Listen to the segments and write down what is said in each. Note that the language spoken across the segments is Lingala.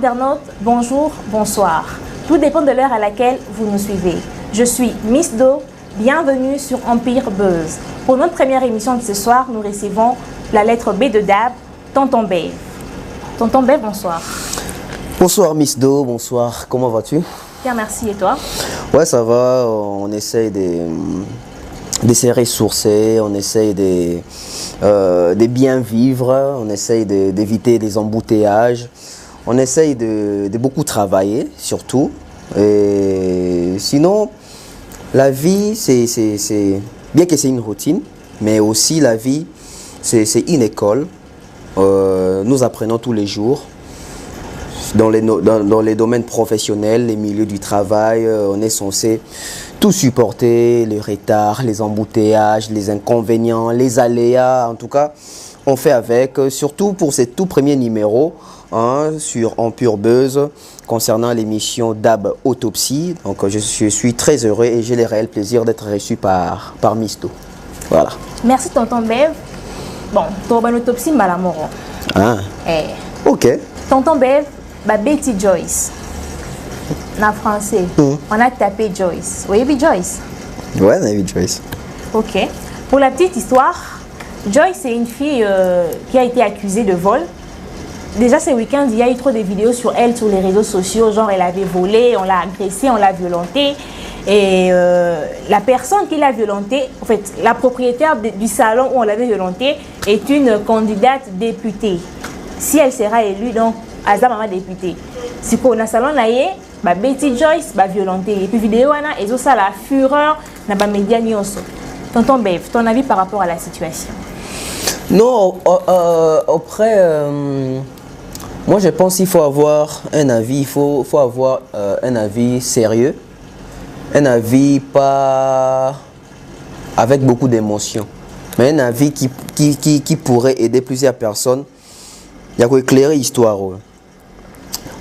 internautes, bonjour, bonsoir. Tout dépend de l'heure à laquelle vous nous suivez. Je suis Miss Do, bienvenue sur Empire Buzz. Pour notre première émission de ce soir, nous recevons la lettre B de Dab, Tonton Bev. Tonton Bev, bonsoir. Bonsoir Miss Do, bonsoir, comment vas-tu? Bien, merci, et toi? Ouais, ça va, on essaye de se ressourcer, on essaye de bien vivre, on essaye d'éviter des embouteillages, on essaye de beaucoup travailler surtout. Et sinon, la vie, c'est bien que c'est une routine, mais aussi la vie, c'est une école. Nous apprenons tous les jours. Dans les domaines professionnels, les milieux du travail, on est censé tout supporter, les retards, les embouteillages, les inconvénients, les aléas. En tout cas, on fait avec, surtout pour ces tout premiers numéros sur Empire Buzz concernant l'émission Dab Autopsie. Donc, je suis très heureux et j'ai le réel plaisir d'être reçu par Miss Do. Voilà. Merci, Tonton Bev. Bon, tu as une autopsie malamoro. Ah. Ok. Tonton Bev, Betty Joyce. En français, on a tapé Joyce. Oui, oui, Joyce. Ouais, on a vu Joyce. Ok. Pour la petite histoire, Joyce est une fille qui a été accusée de vol. Déjà ce week-end, il y a eu trop de vidéos sur elle sur les réseaux sociaux. Genre, elle avait volé, on l'a agressée, on l'a violentée. Et la personne qui l'a violentée, en fait, la propriétaire du salon où on l'avait violentée est une candidate députée. Si elle sera élue, donc, Aza Mama députée. Si on a salon là, Betty Joyce va violenter. Et puis vidéo, et ça la fureur n'a pas média nyonso. Tonton Bev, ton avis par rapport à la situation? Non, après, moi je pense qu'il faut avoir un avis, il faut avoir un avis sérieux, un avis pas avec beaucoup d'émotions, mais un avis qui pourrait aider plusieurs personnes. Il y a quoi éclairer l'histoire.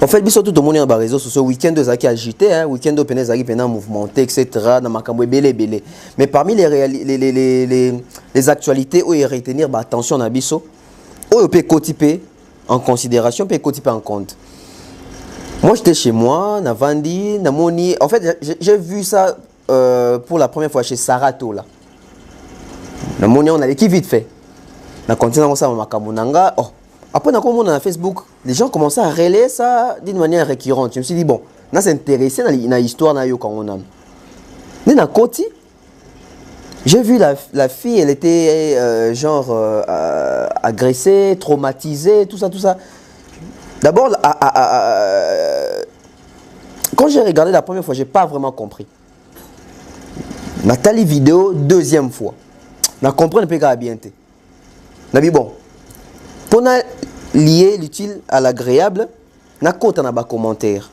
En fait, surtout tout le monde est dans les réseaux sociaux. Week-end de Zaki agité, week-end de Pénez Zaki Pénez mouvementé, etc. Dans ma cambo belé. Mais parmi les actualités où il retenir attention à Bisso, où il peut cotiper en considération, peut cotiper en compte. Moi, j'étais chez moi, na Vandi, na Moni. En fait, j'ai vu ça pour la première fois chez Sarato là. Na Moni, on a l'équipe vite fait. Na continue comme ça, ma kamunanga. Oh. Après, on a Facebook, les gens commençaient à relayer ça d'une manière récurrente. Je me suis dit, bon, là, c'est intéressé dans l'histoire quand on a. Mais dans côté, j'ai vu la fille, elle était agressée, traumatisée, tout ça. D'abord, quand j'ai regardé la première fois, je n'ai pas vraiment compris. Nathalie vidéo, deuxième fois. Je comprends un peu bien. Je dit, bon. Pour lier l'utile à l'agréable, je suis allé dans les commentaires.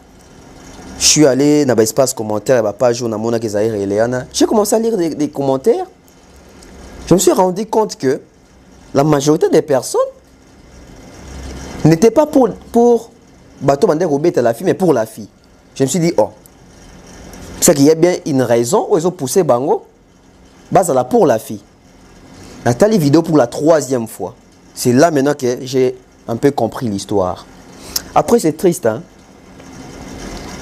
Je suis allé dans l'espace commentaire, dans la page où j'ai commencé à lire des commentaires. Je me suis rendu compte que la majorité des personnes n'étaient pas pour bateau la fille, mais pour la fille. Je me suis dit, oh, c'est qu'il y a bien une raison où ils ont poussé Bango, pour la fille. Nathalie vidéo pour la troisième fois. C'est là maintenant que j'ai un peu compris l'histoire. Après, c'est triste.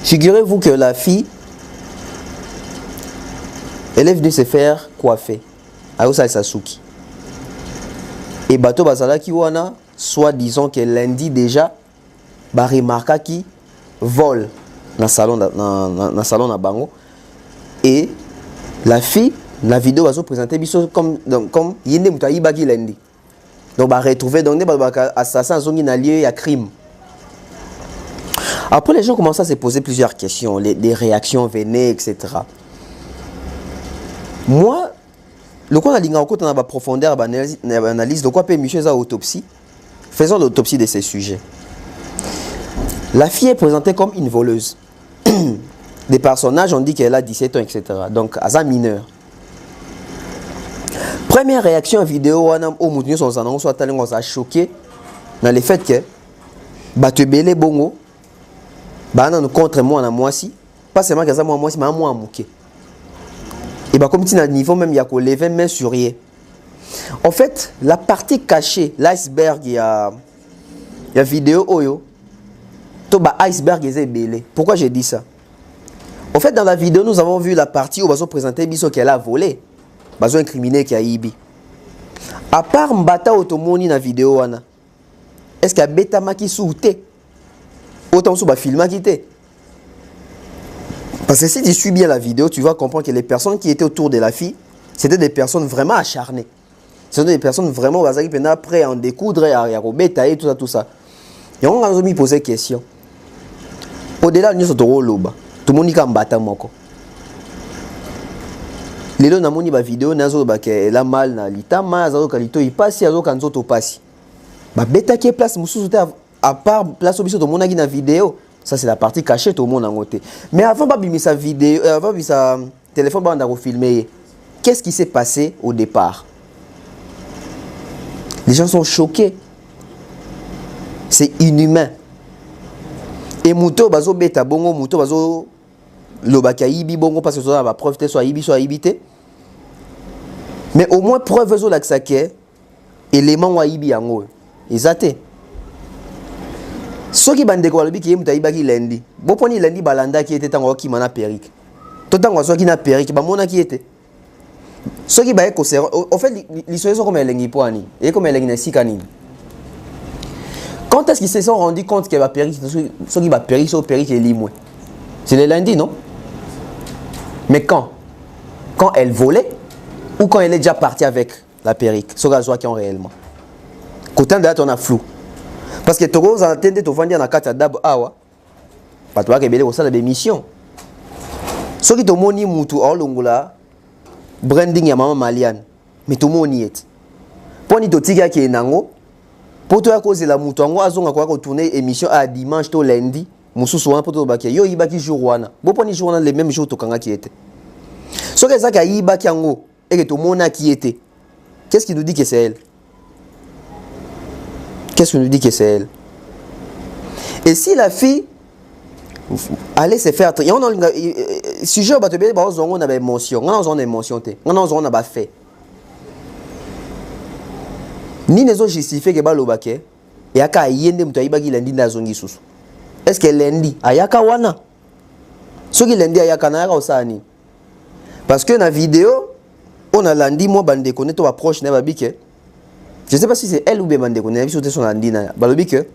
Figurez-vous que la fille, elle est venue se faire coiffer à Osai Sasuki. Et Bato Bazala Kiwana, soit disons que lundi déjà, remarqua qui vole dans le salon à Bango. Et la fille, la vidéo va se présenter comme Yende Moutaï Bagi lundi. Donc, on retrouver donc des assassins qui ont lieu à crime. Après, les gens commencent à se poser plusieurs questions, les réactions venaient, etc. Moi, le coup on a profondeur, analyse de quoi peut Michel à autopsie. Faisons l'autopsie de ces sujets. La fille est présentée comme une voleuse. Des personnages ont dit qu'elle a 17 ans, etc. Donc, à un mineur. Première réaction vidéo, on soit choqué dans le fait que Batubele Bongo, contre moi, moi si, pas seulement que ça, moi si, mais moi, mouké. Et comme si à niveau même, il y a qu'on lever main sur rien. En fait, la partie cachée, l'iceberg, il y a vidéo Oyo. to ba iceberg est belé. Pourquoi j'ai dit ça? En fait, dans la vidéo, nous avons vu la partie où Bazo présentait Biso qu'elle a volé. Bazo incriminé qui a ibi. À part Mbata Otomoni dans la vidéo, est-ce qu'il y a Betama qui souté? Autant sous film qui était. Parce que si tu suis bien la vidéo, tu vas comprendre que les personnes qui étaient autour de la fille, c'était des personnes vraiment acharnées. Ce sont des personnes vraiment prêtes à en découdre, à rebétailler, tout ça. Et on a mis poser question. Au-delà de nous, tout le monde est en bataille. Les gens qui ont vu vidéo, ils ont mal na litama, ils ont kalito ipasi, ils ont kanzoto pasi. Ba beta qui est place mususu à part place obiso to mona qui na vidéo, ça c'est la partie cachée tout le monde en côté. Mais avant pas bimi sa vidéo, avant bimi sa téléphone ba ndako filmer. Qu'est-ce qui s'est passé au départ? Les gens sont choqués. C'est inhumain. Et muto bazo beta bongo muto bazo lobaka ibi bongo parce que ça va preuve soit ibi soit ibité. Mais au moins preuve zo la ksake élément wa ibi yango. Exacté. Ce qui bande ko lobi ki muta ibaki lundi. Bo poni lundi balanda qui était tango ki mana perrique. To tango so ki na perrique ba mona qui était. Ce qui ba ko en fait l'histoire sont comme elengi poani et comme elengi na sikani. Quand est-ce qu'ils se sont rendus compte qu'elle va périr? Ce qui va périr, c'est périr qui est limoué. C'est le lundi, non? Mais quand? Quand elle volait ou quand elle est déjà partie avec la perrique? Ce que qui ont réellement. Côté de là, on a flou. Parce que tu as entendu te vendre dans la carte d'ab awa. Pas toi qui es au sein de l'émission. Ce qui te moni mutu en longula, branding ya maman Maliane. Mais tout le monde y est. Pour ni to tiga qui est nango. Pour toi, à cause de la mouton, on a retourné émission à dimanche au lundi. Moussou souvent pour toi, yo ibaki jour wana. Bon pour ni jour les mêmes jours tokanga qui était. Ce que ça qui ibaki ango et que tout le monde qui était. Qu'est-ce qui nous dit que c'est elle? Qu'est-ce qui nous dit que c'est elle? Et si la fille allait se faire, on a sujet au bateau, on a émotion, on a émotion, on a fait. Ni ne sont justifiés que balobake et aka yende mutu ayibaki lundi na zongi susu. Est-ce que lundi ayaka wana? Ce qui lundi ayaka na yaka osani. Parce que dans la vidéo on a lundi moi bande connaît to approche na babike. Je sais pas si c'est elle ou bien bande connaît biso te son lundi na balobike.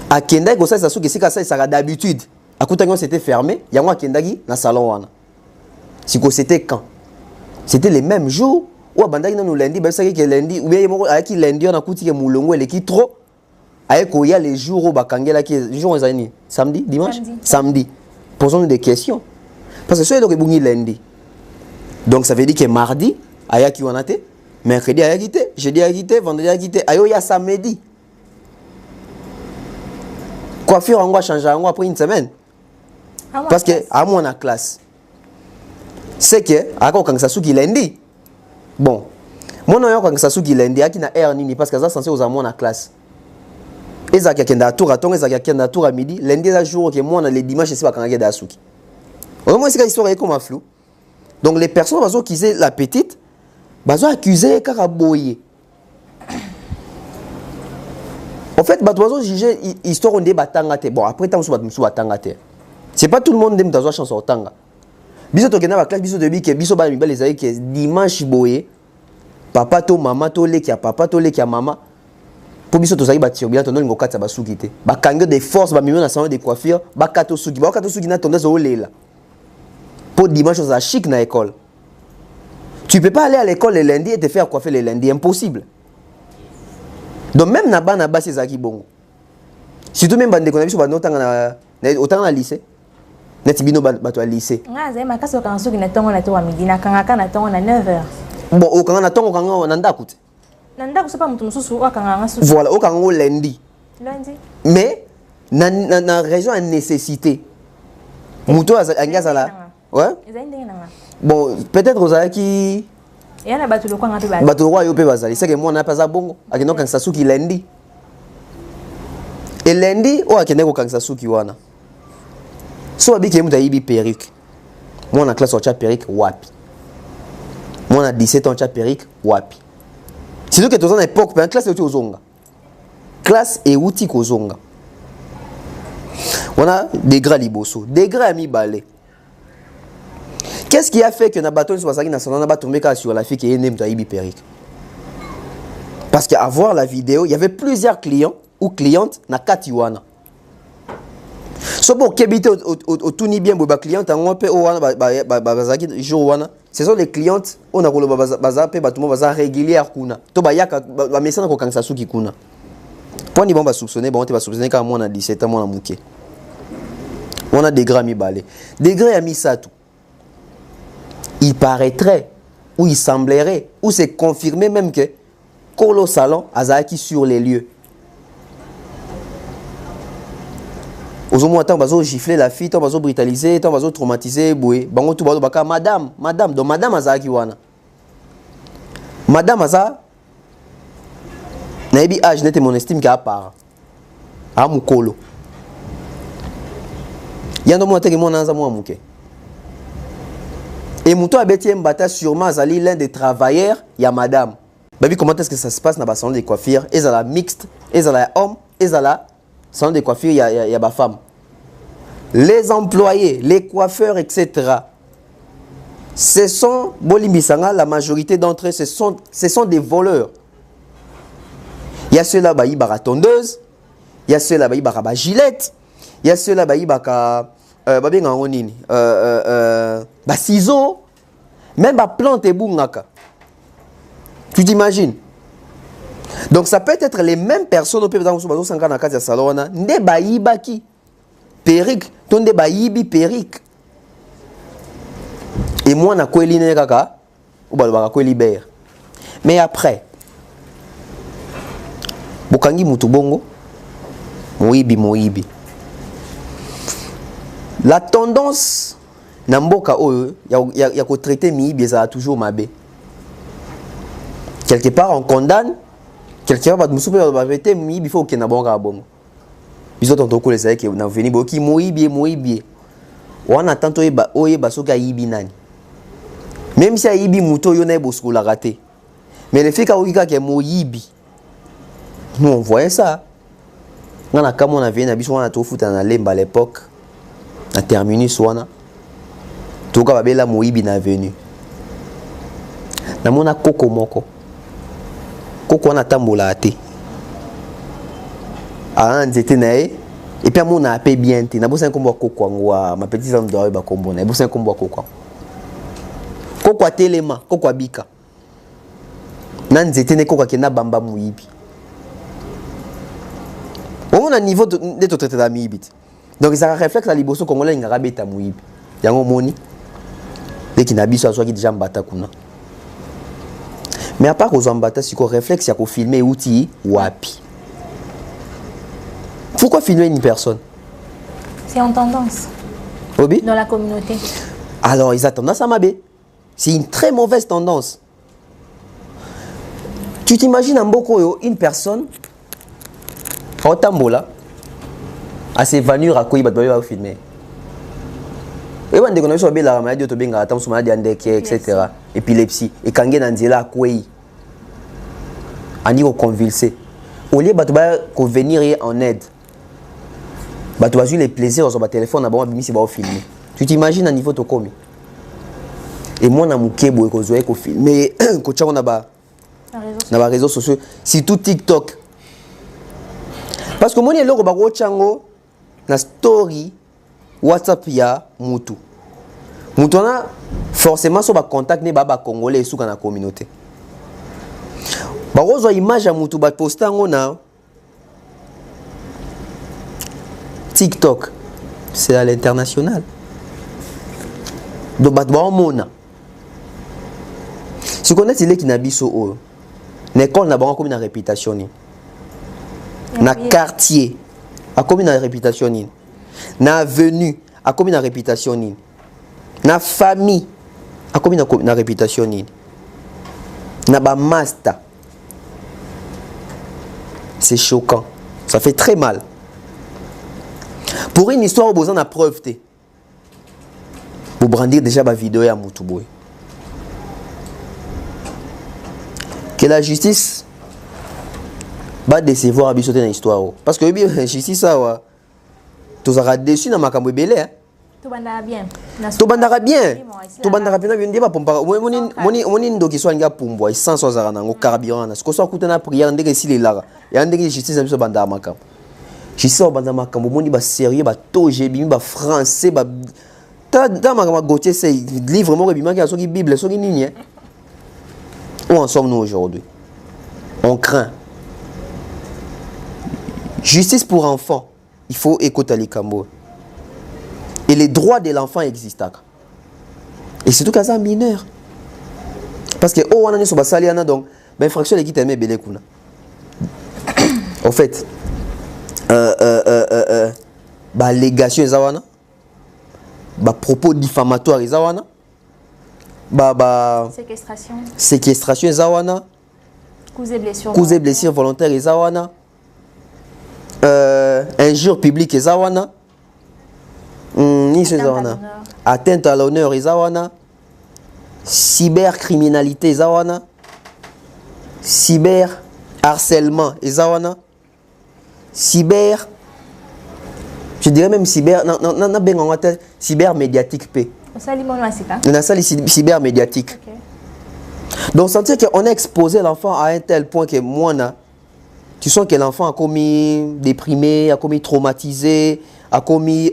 Akenda ko ça ça que ça d'habitude. Akutango c'était fermé, yango akendaki na salon wana. Siko c'était quand? C'était les mêmes jours. Ou bandaki na lundi ba saki que lundi ou bien moko ayaki lundi on a kuti ke mulongo eleki trop ayeko ya les jours où bakangela ki jour ezani samedi dimanche samedi posons des questions parce que ceux donc ebungi lundi donc ça veut dire que mardi ayaki wana te mercredi ayaki te jeudi ayaki te vendredi ayaki te ayo ya samedi coiffure on va changer après une semaine parce que à moi en classe c'est que ako kangsa suki lundi. Bon, moi je suis sûr lundi qui na air nini parce que ça censé aux amours en classe. Et ça qui a tour à ton, et ça qui a tour à midi, lundi là jour que moi on a les dimanches c'est pas quand il y a d'asuki. Au moins c'est une histoire comme un flou. Donc les personnes bazo qui c'est la petite, bazo accuser karaboye. En fait bazo juger histoire on débat tangate. Bon après tant sous tangate. C'est pas tout le monde qui a chance au tanga. Biso to kena ba classe biso de bi ke biso ba mi ba les aïe que dimanche boye papa to maman to le kia papa to le kia maman pour biso to sayi ba tiro bien to no ngo katsa ba sukité ba kango de force ba mi na salon de coiffure ba kato suki na tendance au lela pour dimanche ça chic na école. Tu peux pas aller à l'école le lundi et te faire coiffer le lundi, impossible. Donc même na ba c'est ça qui bon. Si tu même bande ko na biso ba no tanga na autant na lycée. Netibino bato à lycée. Ngaze makaso kanso ki na tongo na to wa midi na kangaka na tongo na 9h. Bon o kanga na tongo kanga na ndaku te. Na ndaku so pa mutu mususu wa kanga susu. Voilà, o kanga lundi. Lundi. Mais na raison à nécessité. Muto angaza là. Ouais. Bon, peut-être ozaki yana bato lo kwanga pe ba. Bato wa yo pe bazali, c'est que moi na pas za bongo. Akino kan Sasuki lundi. Et lundi o akene ko kan Sasuki wana. So abi ke muta yibi perruque. Moi na classe on tcha perruque wapi. Moi na 17 ans tcha perruque wapi. Sinon que tozana époque en classe et ozonga. Classe et outil kozonga. On a degré à liboso, degré à mi balé. Qu'est-ce qui a fait que na bateau sur la salon n'a pas tombé sur la fille qui est née de Ibi Peric? Parce qu'à voir la vidéo, il y avait plusieurs clients ou clientes na Katiwana. So bon kebite au tuni bien boba cliente en pe o wana bazaki jour wana. Ce sont les clientes on a kolo baza pe batumo baza régulière kuna. To ba yaka ba mesana ko kangsa suki kuna. Pour ni bon ba soupçonner bon te ba soupçonner quand moi on a 17 ans moi on a muké. On a des grammes mi balé. Degré à mi ça tout. Il paraîtrait ou il semblerait ou c'est confirmé même que Kolo Salon azaki sur les lieux. Aux moins temps bazo gifler la fille, temps bazo brutaliser, temps bazo traumatiser, boué. Bango tout bazo baka madame, donc madame azaki wana. Madame aza na ebi âge nete mon estime ka part. A mukolo. Yando mo teke mon anza mo amuke. Et Mouton a bêté mbata sûrement azali l'un des travailleurs ya madame. Baby comment est-ce que ça se passe dans le salon de coiffure? Ils ont la mixte, ils ont la homme, ils ont la salon de coiffure, il y a ma femme. Les employés, les coiffeurs, etc. Ce sont, la majorité d'entre eux, ce sont des voleurs. Il y a ceux-là, qui ont tondeuse, il y a ceux-là, qui ont gilette, il y a ceux-là, qui ont ciseaux, même plante et boungaka. Tu t'imagines? Donc ça peut être les mêmes personnes au pays dans le salon, ne baïbaki, perique, ton de baïbi perique. Et moi, na quoi liné kaka, ou balba quoi libère. Mais après, Bukangi Mutubongo, Moibi. La tendance, Namboka oyo, y a ko traiter Miibi, ça a toujours mabé. Quelque part, on condamne. Quelque part, il faut qu'il y ait un bon. Ils ont entendu les gens qui sont venus. Qui Moïbi. On a tant de même si Ibi Mouto, il y a un raté. Mais le fait qu'il y a Moïbi, nous on voyait ça. On a comme on a vu, on a tout foutu à l'époque. On a terminé, tout cas, la Moïbi est venu. On a Coco Moko. Koko na tambola ate a nzete na e et puis mon a pe bien te na bosa nkombo koko ngwa ma petite femme doit ba kombo na bosa nkombo koko telema koko bika na nzete ne koko kena bamba muibi on a niveau de to traiter la muibi donc ça réflexe la liboso congolais ngara beta muibi yango moni dès qu'il na biso aso ki déjà mbata kuna. Mais à part aux ambatas, c'est qu'on réflexe, il y a filmer outil wapi. Pourquoi filmer une personne? C'est en tendance. Obi? Dans la communauté. Alors, ils attendent ça, Mabé. C'est une très mauvaise tendance. Tu t'imagines en Boko, une personne, en Tambola, à s'évanouir à quoi il va filmer. Et on déconne sur la maladie de Benga, etc. Épilepsie. Et quand il y a un zéla, quoi on est convulsé. Au lieu de venir en aide, tu vas jouer les plaisirs sur le téléphone, tu vas filmer. Tu t'imagines à niveau de commis. Et moi, je suis en film. Mais quand on a les réseaux sociaux, c'est tout TikTok. Parce que moi, je suis en story. WhatsApp ya mutu. Mutu na forcément so ba contact ne baba congolais sous la communauté. Ba rozo image ya mutu ba poster ngona TikTok. C'est à l'international. Donc ba mona. Si connais il qui na biso o. L'école na ba comme une réputation ni. Na quartier a comme une réputation ni. Na avenue a comme une réputation ni. Na famille a comme une réputation ni. Na ba master. C'est choquant. Ça fait très mal. Pour une histoire, vous besoin de preuve. Vous brandir déjà ma vidéo à Moutouboui. Que la justice va décevoir à bisoter dans l'histoire. Parce que la justice, ça, tu seras déçu dans ma cambo belé. Tu bandara bien. Tu bandara bien. Tu bandara bien. Tu bandara bien. Moni ndo qui soit nga pumbo. Il sent soit zaranango carburant. Ce que soit coûte na prière ndenge si les lara. Et ndenge justice biso bandara makam. Justice bandara makam. Moni ba sérieux ba toje bimi ba français ba. Ta ma Gauthier c'est livre mo bima ki a soki Bible soki nini. Où en sommes-nous aujourd'hui? On craint. Justice pour enfants. Il faut écouter les Cambo. Et les droits de l'enfant existent. Et surtout quand c'est un mineur. Parce que, oh, on a sur Basaliana, donc, ben, fraction de qui t'aimait belé kuna. En fait, bah, légation zawana, bah, propos diffamatoires zawana, bah, séquestration zawana, causer blessure volontaire zawana, injure publique zawana. Atteinte à l'honneur Izawana, cybercriminalité Izawana, cyberharcèlement Izawana, cyber, je dirais même cyber, cyber médiatique P. On a ça les cyber médiatique. Donc sentir qu'on a exposé l'enfant à un tel point que moi, tu sens que l'enfant a commis déprimé, a commis traumatisé, a commis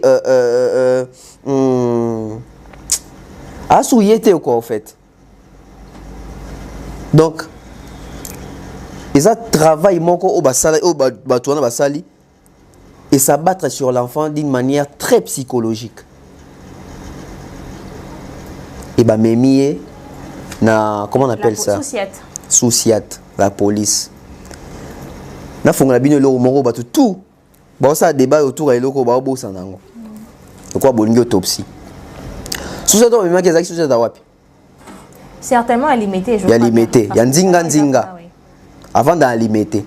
a souillé quoi en fait. Donc ils ont travaillé au basali et s'abattre sur l'enfant d'une manière très psychologique. Et bah mémier na comment on appelle ça? Souciat, la police. Na fonga bino lo moko batu tout. Bon ça débat autour et loko ba bossa nango. Quoi bolingi autopsie. Souciat to mema kezaki souciat da wapi? Certainement à limiter je crois. Ya limiter, ya nzinga. Avant d'alimiter.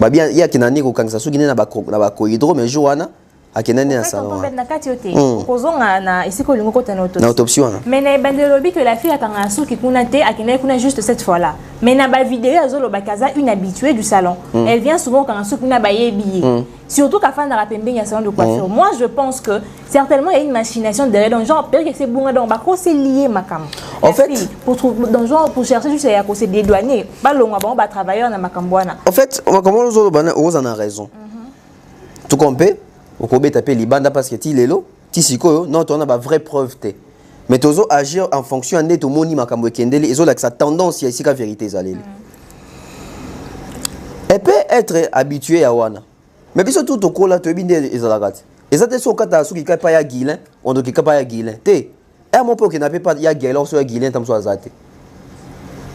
Ba bien ya kinani ko kangisa soki na ba corridor mais joana akenani na salon. On peut na kati yote. Kozonga na esiko lingo kota na autopsie. Na autopsie wana. Mais na bandelobi que la fille akanga soki kuna te akenani kuna juste cette fois là. Mais na ba vidéo azolo bakaza une habituée du salon. Elle vient souvent quand soki kuna ba yebi. Surtout qu'à fin de la pembe ya salon de coiffure. Moi je pense que certainement il y a une machination derrière donc genre peut-être que c'est bon donc ba ko c'est lié makam. En fait pour trouver dans genre pour chercher juste à se dédouaner. Ba longa ba ba travailler na makambwana. En fait comment les autres bana on a raison. Tu comprends? Au Kobe tapé libanda parce que ti lelo ti sikoyo non on a ba vraie preuve té mais tozo agir en fonction de to moni makambo kendele ezo la sa tendance ici ka vérité zaleli elle peut être habituée à wana mais biso tout to kola to binde ezalakati ezate so kata suki ka pa ya guilin on do ki ka pa ya guilin té et mon peu qui n'a pas ya guilin so ya guilin tam so azate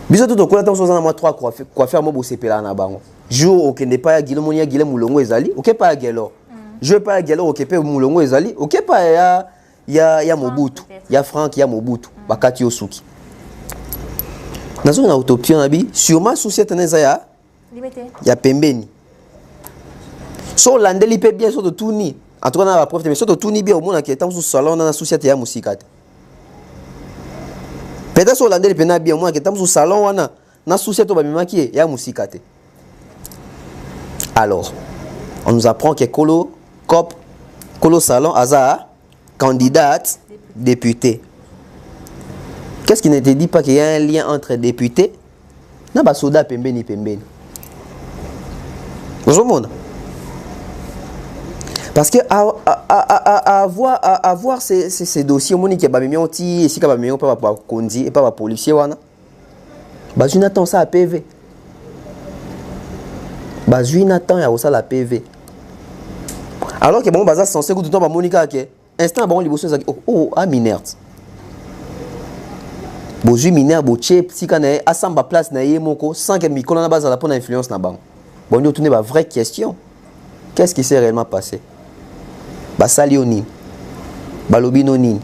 biso tout to kola tam so na moi 3 quoi faire mo bo sepela na bango jour au kende pa ya guilin moni ya guilin mulongo ezali OK pa ya guilin je pas galo okepe mulongo ezali OK pa ya Mobutu ya Franck ya Mobutu bakati osuki nazo na autopsie na bi sûrement société neza ya pembeni so landeli pe bien so de tourni en tout cas na ba prof mais so de tourni bien au monde qui est dans ce salon na société ya musikate peut-être so landeli pe na bien au monde qui est dans ce salon wana na société ba mimaki ya musikate. Alors on nous apprend que Kolo Salon Aza, candidate députée. Qu'est-ce qui ne te dit pas qu'il y a un lien entre député et Basoda Pembeni Pembeni? Parce que avoir ces dossiers, Monique Babimioti, et si Kabamio, pas Kondi, et pas policier, Bazuina attend ça à PV. Bazuina attend à la PV. Alors que bon bazar censé tout le temps ba Monica que instant bon liboso ça oh ah minerte bozu minère boche psychanae asamba place na yemoko sans que micro na base la pour influence na bango bon nous tourner ba vraie question qu'est-ce qui s'est réellement passé ba salioni ba lobino nini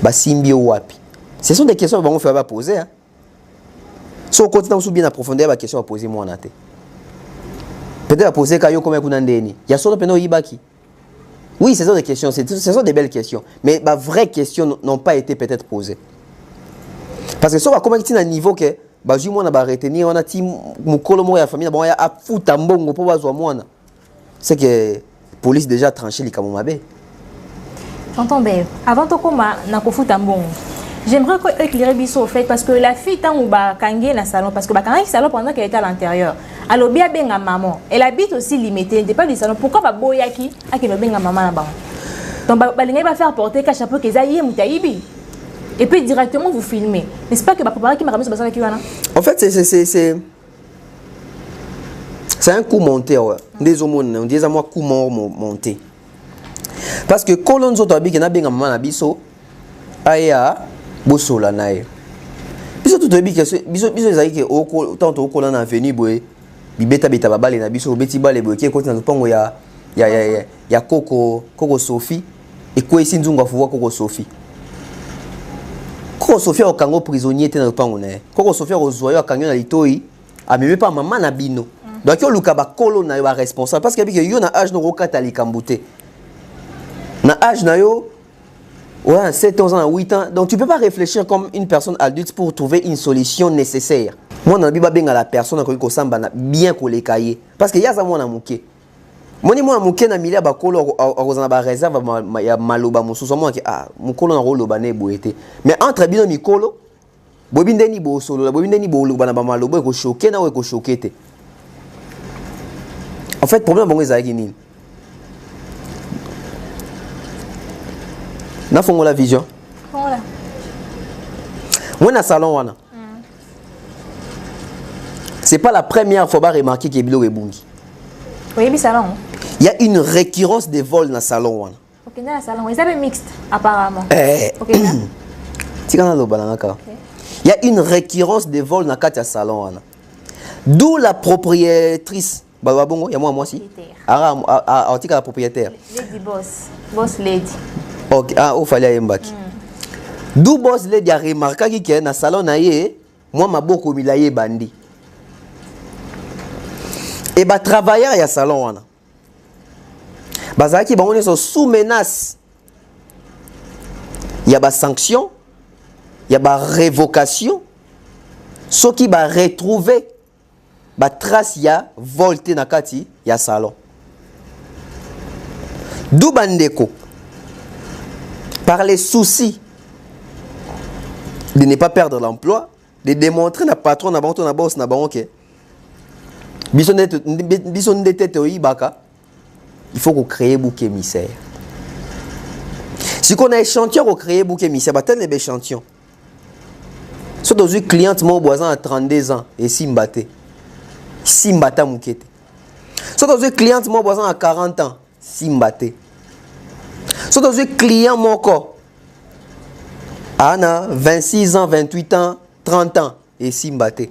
ba simbio wapi ce sont des questions que on va poser hein so continue sous bien à profondeur ba question à poser moi na té peut-être à poser kayo comme kuna ndeni ya solo peno yibaki. Oui, ce sont des questions, ce sont des belles questions. Mais les vraies questions n'ont pas été peut-être posées. Parce que si on va commencer à un niveau que, je vais retenir, on a dit, la famille, on a foutu un bon pour c'est que la police déjà tranché les Kamomabe. Tonton Bev, avant de commencer à bon, j'aimerais éclairer Bisso au fait parce que la fille tant ou kangé dans le salon parce que kangé salon pendant qu'elle était à l'intérieur. Alors bien benga maman, elle habite aussi limitée, n'est pas du salon. Pourquoi ba boyaki a qui no benga maman là-bas? Donc balinga va faire porter qu'à chapeau que zaïe moutaïbi. Et puis directement vous filmez. N'est-ce pas que papa qui m'a ramené sur qui wana? En fait c'est un coup monté ouais. Des hommes on dit à moi coup monté. Parce que quand on zoto abi na benga maman na biso aya bosola nae. Biso tout abi que biso ezali que oko tant oko na avenue boye bibeta beta babale na biso beti bale boye ki côté na pango ya Coco Sophie et quoi ici nzunga fuwa Coco Sophie. Coco Sophie okango prisonnier te na pango na. Coco Sophie ozoyo akanyo na litoi a même pas maman na bino. Donc yo luka ba kolo na yo responsable parce que yo na âge no rokata likambute. Na âge na yo ouais 7 ans 8 ans donc tu peux pas réfléchir comme une personne adulte pour trouver une solution nécessaire. Moi na biba benga la personne ko samba na bien ko le cahier parce que yaza mona muke. Moni moi muke na milia ba kolo ozana ba réserve ya maloba mususu moi ki ah mukolo na roloba ne boete. Mais entre bino mikolo bobindeni bo solo la bobindeni bo loba na ba maloba ko choquer na ko choquer te. En fait problème bongo ezaki nini? Na fongo la vision. Voilà. Moi na salon wana. C'est pas la première fois que je remarque que Bilo est bungi. Oui, le salon. Il y a une récurrence des vols dans le salon wana. OK, dans le salon, ils avaient mixte apparemment. OK. Il y a une récurrence des vols dans le salon wana. D'où la propriétrice Bababongo, il y a moi aussi. Ah, la propriétaire. Lady boss. Boss lady. OK, ah, il fallait y mbaki. D'où boss lady a remarqué que dans le salon naie, moi ma boko milaye bandi. Et bah travailleurs il y a salon wana. Bazaki ba on est sous menace. Il y a ba sanction, il y a ba révocation. Ce qui va retrouver ba trace ya volté na kati ya salon. D'où bandeko par les soucis de ne pas perdre l'emploi, de démontrer na patron na banto na boss na banque. Il faut qu'on crée bouc émissaire. Si on a échantillon, on crée bouc émissaire, bah tel les échantillons. Si on a une cliente mon voisin à 32 ans et Simbate moukete. Si on a une cliente mon voisin à 40 ans, Simbate. Si on a une client mon corps à 26 ans, 28 ans, 30 ans et Simbate.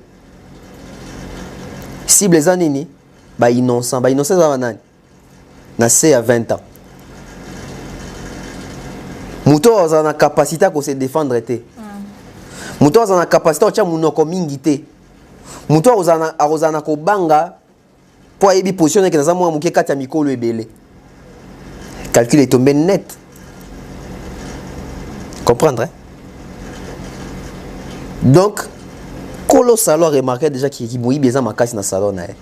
Cible les années, bah innocent ça va nasé à 20 ans. Mouto a la capacité de se défendre té. Mouto a la capacité de faire monoko mingité. Mouto a la ko banga pour y positionner que nous avons mouké kata mikolo ebele. Calcul est tombé net. Comprendre hein? Donc Kolo salon remarqué déjà qui bouille bien ma casse dans salon na. Et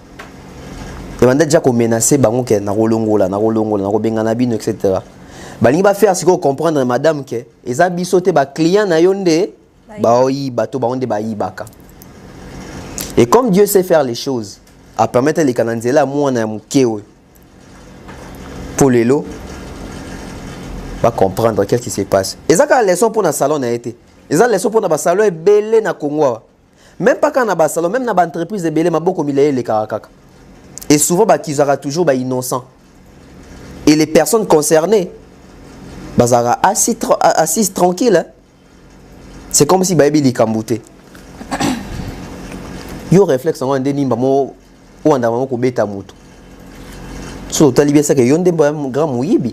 maintenant déjà qu'on menacer bango que na rolongola na robenga na bino etc. Balingi ba faire si ko comprendre madame que eza bisote ba client na yonde ba oyi bato ba onde ba yibaka. Et comme Dieu sait faire les choses, à permettre les kananzela moi na mukewe. Pour les lots va comprendre qu'est-ce qui se passe. Et ça la leçon pour na salon na été. Et ça leçon pour na ba salon belé na Congo. Même pas quand on a salon, même dans l'entreprise de Belé, beaucoup de les karakaka. Et souvent, ils aura toujours innocents. Et les personnes concernées, ils aura assis tranquille. Hein? C'est comme si Baby les kambouté. Yo réflexe en deni mbamo ou en davant ko beta mutu. So talibé ça que yonde grand mouyibi.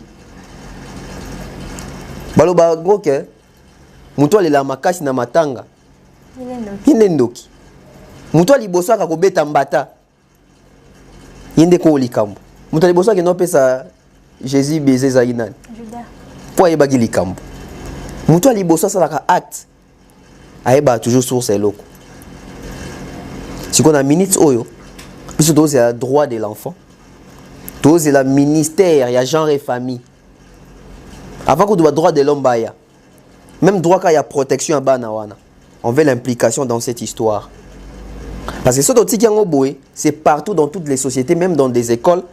Balo ba go ke mutu ale la makasi na matanga. Inendoki. Mutu aliboso aka kobeta mbata. Yende ko likambo. Mutu aliboso aka no pesa Jésus baiser za inani. Judas. Po ayeba ki likambo. Mutu aliboso sala ka acte. Ayeba toujours sur ses locaux. Si on a minute oyo, puisque c'est le droit de l'enfant. C'est le ministère, il y a genre et famille. Avant qu'on doit droit de l'homme, même droit qu'il y a protection à Banawana. On veut l'implication dans cette histoire. Parce que ce qui est c'est partout dans toutes les sociétés, même dans des écoles,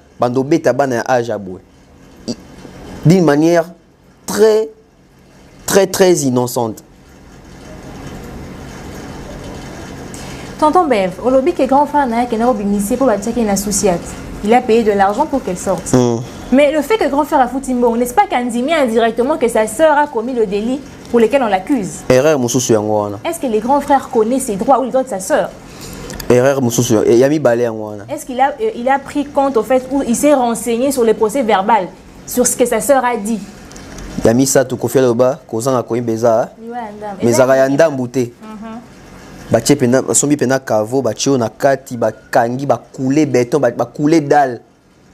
d'une manière très, très, très innocente. Tonton Bev, au lobby que grand frère n'a qu'un initié pour bâtir une associate. Il a payé de l'argent pour qu'elle sorte. Mais le fait que grand frère a foutu bon, n'est-ce pas qu'Andimi indirectement que sa sœur a commis le délit pour lequel on l'accuse? Erreur mususu yangoana. Est-ce que les grands frères connaissent ses droits ou les droits de sa sœur? Erreur mususu yami balé yangoana. Est-ce qu'il a pris compte au fait où il s'est renseigné sur les procès verbal, sur ce que sa sœur a dit? Yami sa tu kofia loba kozanga ko imbeza. Mais zarayanda mbute. Bache pena sombi pena kavo bache na kati ba kangi ba couler béton ba couler dalle.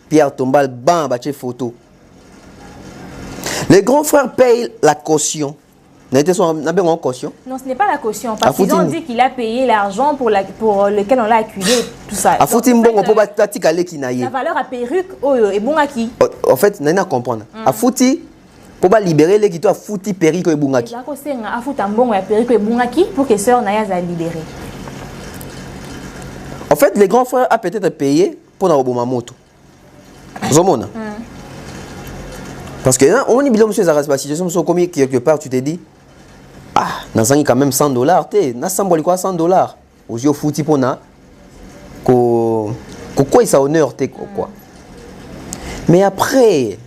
Pierre tombal ban bache photo. Les grands frères payent la caution. N'a caution? Non, ce n'est pas la caution. Parce qu'ils ont dit qu'il a payé l'argent pour lequel on l'a accusé, tout ça. La valeur à perruque est bon à qui? En fait, on a comprendre. A fouti pour libérer les qui a fouti perruque et bon à qui? A fouti un bon perruque et bon à qui pour que sœur Naya a libéré. En fait, les grands frères a peut-être payé pour la Obomamoto. Zomona. Parce que on est bien monsieur Zaras, la situation comme quelque part tu te dis ah, dans quand même $100, na symbole quoi $100 aux yeux fouti pour na quoi ça honneur te quoi. Mais après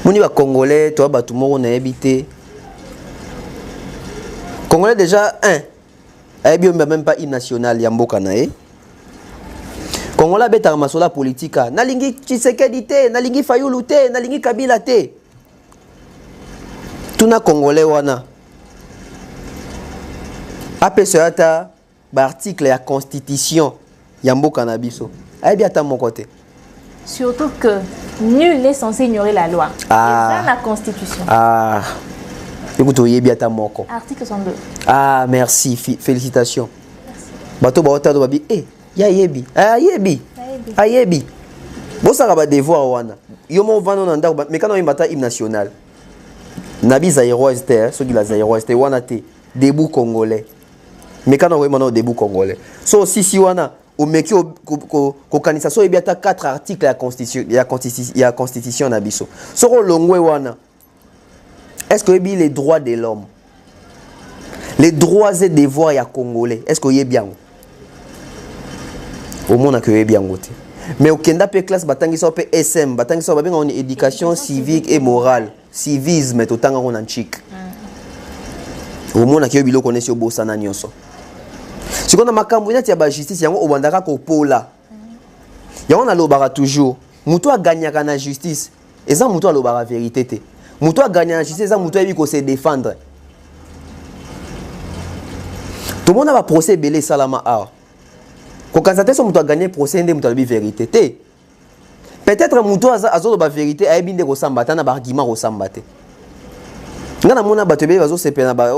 mon va congolais toi ba tout monde na habité congolais déjà même pas hymne national ya mboka nae. Congolais beta masola politika nalingi Tshisekedi te nalingi Fayulu te nalingi Kabila te tuna congolais wana apesa ata ba article ya constitution ya mboka na biso ayebi ata mon côté. Surtout que nul n'est censé ignorer la loi. C'est ça la constitution. Écoute oyebi ata moko article 102. Merci, félicitations. Bato ba ota do babi ya yebi ayebi bosaka ba devoir wana yo mo vano na ndako mais kana oyembata hymne national nabi zaïro este so ki la zaïro este wana te debout congolais mais kana oyemba na debout congolais so si wana o meki ko kanisa so ebiata 4 articles ya constitution na biso so ko longwe wana est-ce que yebi les droits de l'homme les droits et devoirs ya congolais est-ce que yebi bien au monde que bien goûté mais au Kenda pe classe batangi so pe SM batangi so babenga on éducation civique et morale civisme to tanga on antique au monde que bilo connaît sur bosana nyonso si on a makambo ina tia ba justice yango obandaka ko pola yango na lobaka toujours muto a gagnaka na justice et ça muto a lobaka vérité te muto a gagné na justice ça muto a bi ko se défendre tout le monde va procès belé salama a quand ça son muto a gagné procès ndé muto a bi vérité te peut-être muto azo ba vérité a binde ko sambata na ba argument ko sambate ngana mona bato be bazo sepena ba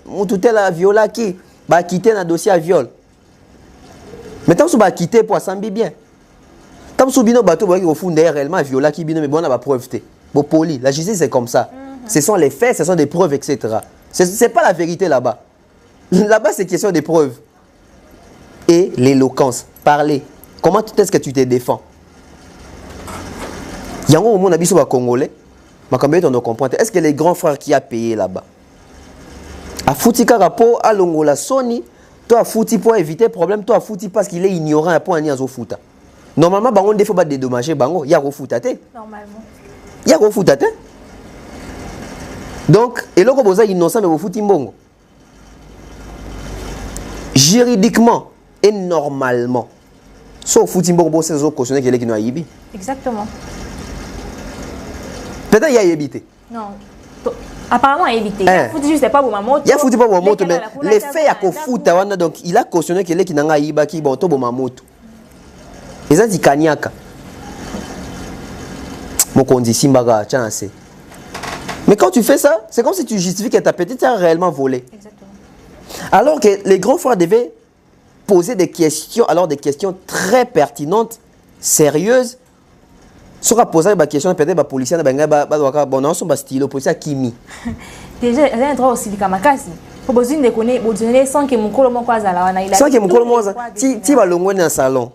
muto tela viola ki ba quitter na dossier à viol mais tant que ba quitter pour sambi bien tant que bino bato ba ki ko funda réellement viola ki bino mais bon na ba preuve te bo poli la justice c'est comme ça ce sont les faits ce sont des preuves etc c'est pas la vérité là-bas là-bas c'est question des preuves et l'éloquence parler comment est-ce que tu te défends yango au monde abiso ba congolais makambe on comprendre est-ce que les grands frères qui a payé là-bas a fouti karapo a longola soni toi a fouti pour éviter problème toi a fouti parce qu'il est ignorant pour ani azo fouta normalement bango défaut ba dédommager bango ya ko fouta te normalement ya ko fouta te donc eloko boza innocent mais vous fouti mbongo juridiquement et normalement sauf fouti mbongo bo c'est zo cautionner que les qui no ayibi exactement peut-être ya yebité non apparemment évité. Il faut juste pas pour ma moto. Il faut pas pour ma moto mais les faits à kofuta wana donc il a cautionné que les qui nanga yiba ki bon to bo ma moto. Les anti kanyaka. Mokondi simbaga chance. Mais quand tu fais ça, c'est comme si tu justifies que ta petite a réellement volé. Exactement. Alors que les grands frères devaient poser des questions, alors des questions très pertinentes, sérieuses Si on a posé des questions, peut-être les policiers bon, son stylo, policier Kimi. Déjà, il y a un droit aussi de Kamakasi. Faut besoin de connaître sans que mon colo mon quoi zala wana. Sans que mon colo mon zala. Tu vas longuer dans le salon.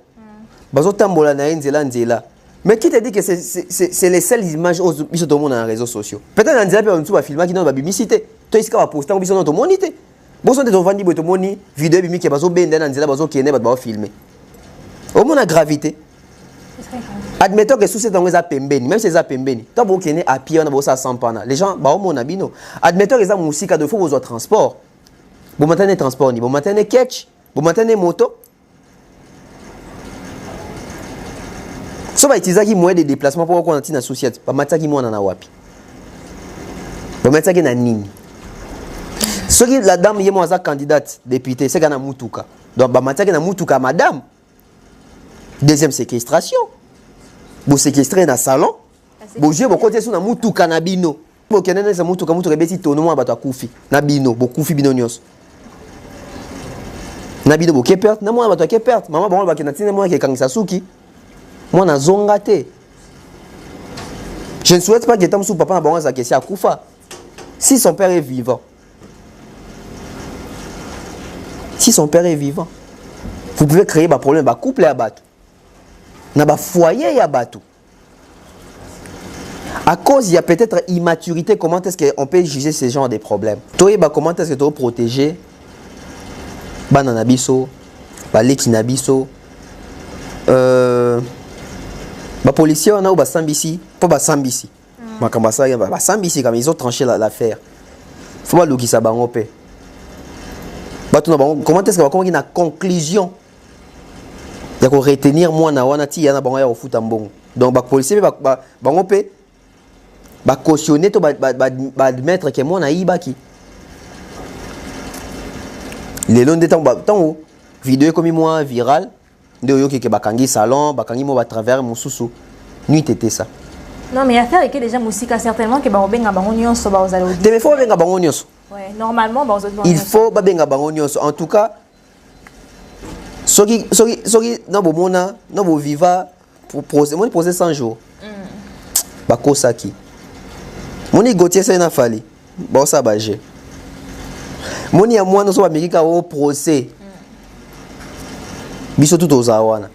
Bazo tambola na nzela. Mais qui te dit que c'est les seules images où ils sont dans les réseaux sociaux. Peut-être dans nzela on va filmer qui dans la biblicité. Toi ici va poster on dans ton monité. Bon sont des vandi boto moni vidéo bimi qui bazo benda dans nzela bazo kene ba filmer. Au moins la gravité. Admettons que sous cette angle à pembeni, même si c'est à pembeni, tant que vous êtes à pied, on a besoin de 100 pana. Les gens, bah au moins bino. Admettons que ça musique de fois besoin de transport. Vous maintenez transport, vous maintenez catch, vous maintenez moto. Ça va utiliser qui moyen de déplacement pour qu'on ait une société. Pas mettre qui moyen na wapi. Vous mettez qui na nini. Ce qui la dame est moi candidate député, c'est gana mutuka. Donc bah mettre qui na mutuka madame. Deuxième séquestration. Vous séquestrez dans le salon. Vous jouez beaucoup de na mutuka na bino. Vous kenene sa mutuka beti tono bato akufi na bino, bo kufi bino nyos. Na bino bo ke perte, na moi bato ke perte. Maman bon ba kenatina moi ke kangisa suki. Moi na zongate. Je ne souhaite pas que tam sou papa na bon za kesi akufa. Si son père est vivant. Si son père est vivant. Vous pouvez créer un problème ba couple à bateau. Na ba foyer ya bateau. À cause il y a peut-être immaturité, comment est-ce qu'on peut juger ces genres de problèmes? Toi comment est-ce que tu dois protéger banana biso, ba leki na biso, ba policiers on a ou ba sambisi, pas ba sambisi. Makamba ça ba sambisi comme ils ont tranché l'affaire. Faut pas loki ça bango pe. Comment est-ce qu'on va une conclusion? Il y a qu'on retenir moi na wana ti yana bango ya foot mbongo. Donc ba policier bango pe ba cautionner to ba admettre que moi na ibaki. Les longs de temps vidéo comme moi viral de yo ke bakangi salon bakangi mo ba travers mon sousou nuit était ça. Non mais affaire est que déjà musique certainement que ba benga bango nyonso ba ozalo. De me faut benga bango nyonso. Ouais, normalement ba ozalo. Il faut ba benga bango nyonso. En tout cas soki na bo mona na bo viva pour poser 100 jours. Ba kosaki. Moni Gauthier ça na fali. Ba ça baje. Moni ya mwana so Amerika au procès. Biso tout aux awana.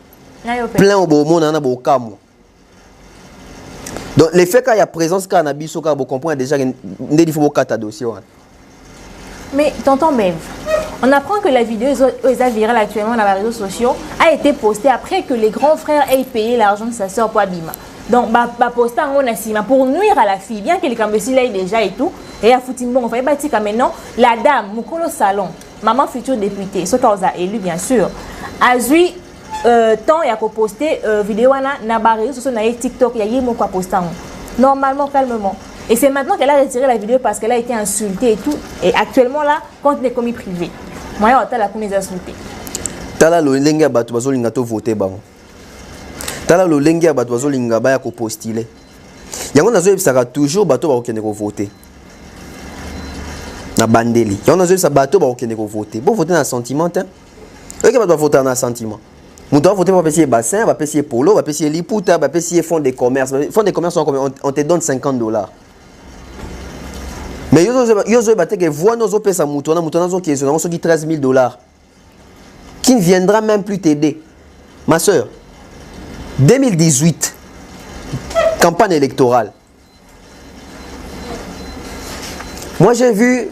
Plein au bon na bo kamo. Donc le fait qu'il y a présence quand na biso ka bo comprendre déjà il faut kata dossier. Mais tonton Bev, on apprend que la vidéo virale actuellement dans les réseaux sociaux a été postée après que les grands frères aient payé l'argent de sa soeur pour Abima. Donc, poster en Nassima pour nuire à la fille, bien que les cambéciles aient déjà et tout. Et à Foutimbo, on va bâtir comme maintenant, la dame, Moukolo Salon, maman future députée, ce qu'on a élu bien sûr, a eu temps et a posté vidéo na barré sur son TikTok, il y a eu quoi poster. Normalement, calmement. Et c'est maintenant qu'elle a retiré la vidéo parce qu'elle a été insultée et tout. Et actuellement là, compte des commis privés. Moi, on a la commis insultée. Tala lo lenga batu bazolinga to voter bango. Tala lo lenga batu bazolinga ba ya ko postuler. Yango nazo ebisaka toujours bato ba okende ko voter. Na bandeli. Yango nazo ebisa bato ba okende ko voter. Bon voter na sentiment hein. Eux qui va voter na sentiment. Nous devons voter pour payer bassin, va payer polo, va payer liputa, va payer fonds de commerce. Fonds de commerce on te donne $50. Mais yo batté que voix nos opé sa moutona qui est sur $13,000 qui ne viendra même plus t'aider. Ma soeur, 2018 campagne électorale. Moi j'ai vu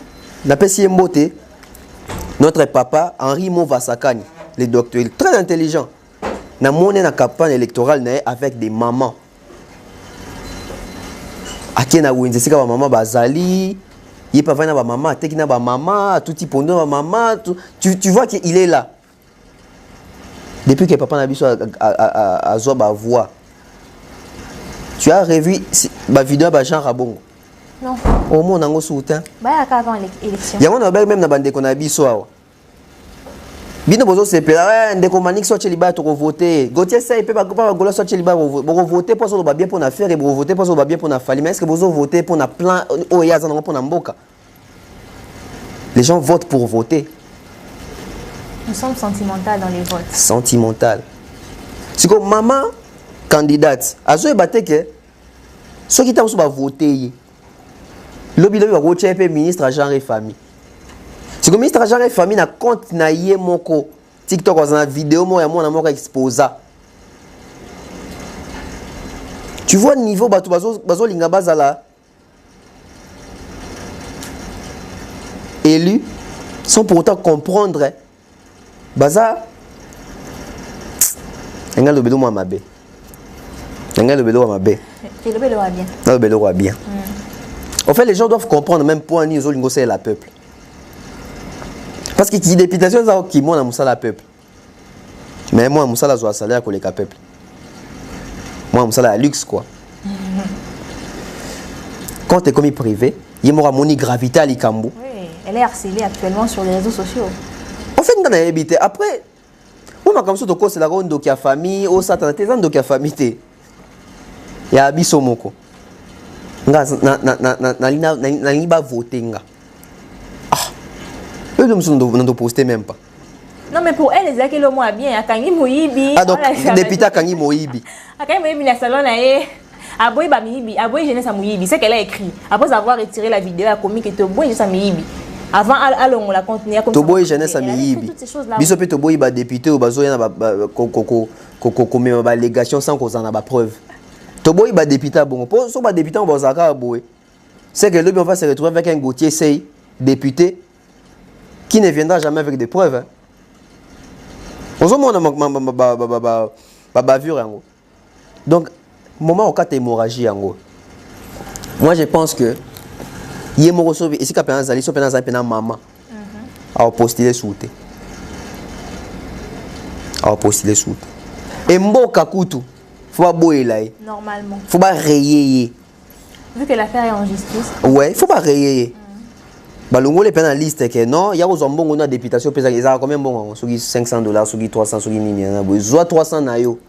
la PCM Mbote, notre papa Henri Mouvasakani, le docteur, il est très intelligent. Na monnaie na campagne électorale avec des mamans. Akena Wenze sika ba maman bazali, il pas venir ba maman, tekina ba maman, tout type pondo ba maman, tu vois qu'il est là. Depuis que papa na biso a zo ba voix. Tu as revu ba vidéo ba Jean Rabongo? Non. Au moins nango soutien. Ba ya ka avant l'élection. Ya on a même na bande ko na biso awa. Bino bozo sepela ndeko maniki so tsheli ba to voter. Gauthier ça il peut pas gola so tsheli ba voter pour so ba bien pour na faire et voter pour so ba bien pour na fali. Mais est-ce que bozo voter pour na plan oya za pour na mboka? Les gens votent pour voter. Nous sommes sentimentaux dans les votes. Sentimental. C'est comme maman candidate azo ebate que ceux qui t'ont voté lobi va retirer pe ministre genre et famille si le ministre genre et famille na compte na yé moko TikTok dans une vidéo moi na moko exposa tu vois niveau bato bazo linga bazala élus sans pour autant comprendre baza enga le belo mabe enga le belo mabe et le belo va bien le belo va bien en fait les gens doivent comprendre même point ni olingo c'est la peuple parce que qui députation ça qui moi na musala peuple mais moi musala zo salaire ko le peuple moi musala à luxe quoi quand tu es commis privé il y a moni gravité à Likambo. Oui, elle est harcelée actuellement sur les réseaux sociaux. En fait, on a habité. Après, moi, comme ça, c'est la ronde de la famille, ou ça, t'as de la famille. Il y a abisso moko. Na voter. Ah, eux, ne nous poster même pas. Non, mais pour elle, les le moins bien. Kangi Moïbi. Ah, donc, député Kangi Moïbi. Kangi Moïbi, la salon, Aboy Bamibi, Aboy Jeunesse Amouyibi, c'est qu'elle a écrit. Après avoir retiré la vidéo, la comique était Aboy Jeunesse Amouyibi. Avant, on la continué comme ça. Toboy Jeunesse Amouyibi. Biso pe Toboy ba député ou bazo yana ba légation sans qu'on en a ba preuve. Toboy ba député bon. Pour so ba député on ba zaka aboy. C'est que lui on va se retrouver avec un Gauthier Sey député qui ne viendra jamais avec des preuves. On se montre ba bavure en gros. Donc moment au cas d'hémorragie en gros. Moi je pense que yemoro ici quand penza liso penza pena maman a postuler souté a postuler souté et mboka kutu faut pas boyela normalement faut pas rayer vu que l'affaire est en justice ouais faut pas rayer balongo les pena liste que non il y a aux mbongo na députation pesa ça combien bon sur $500 sur 300 sur 1000 besoin 300 na yo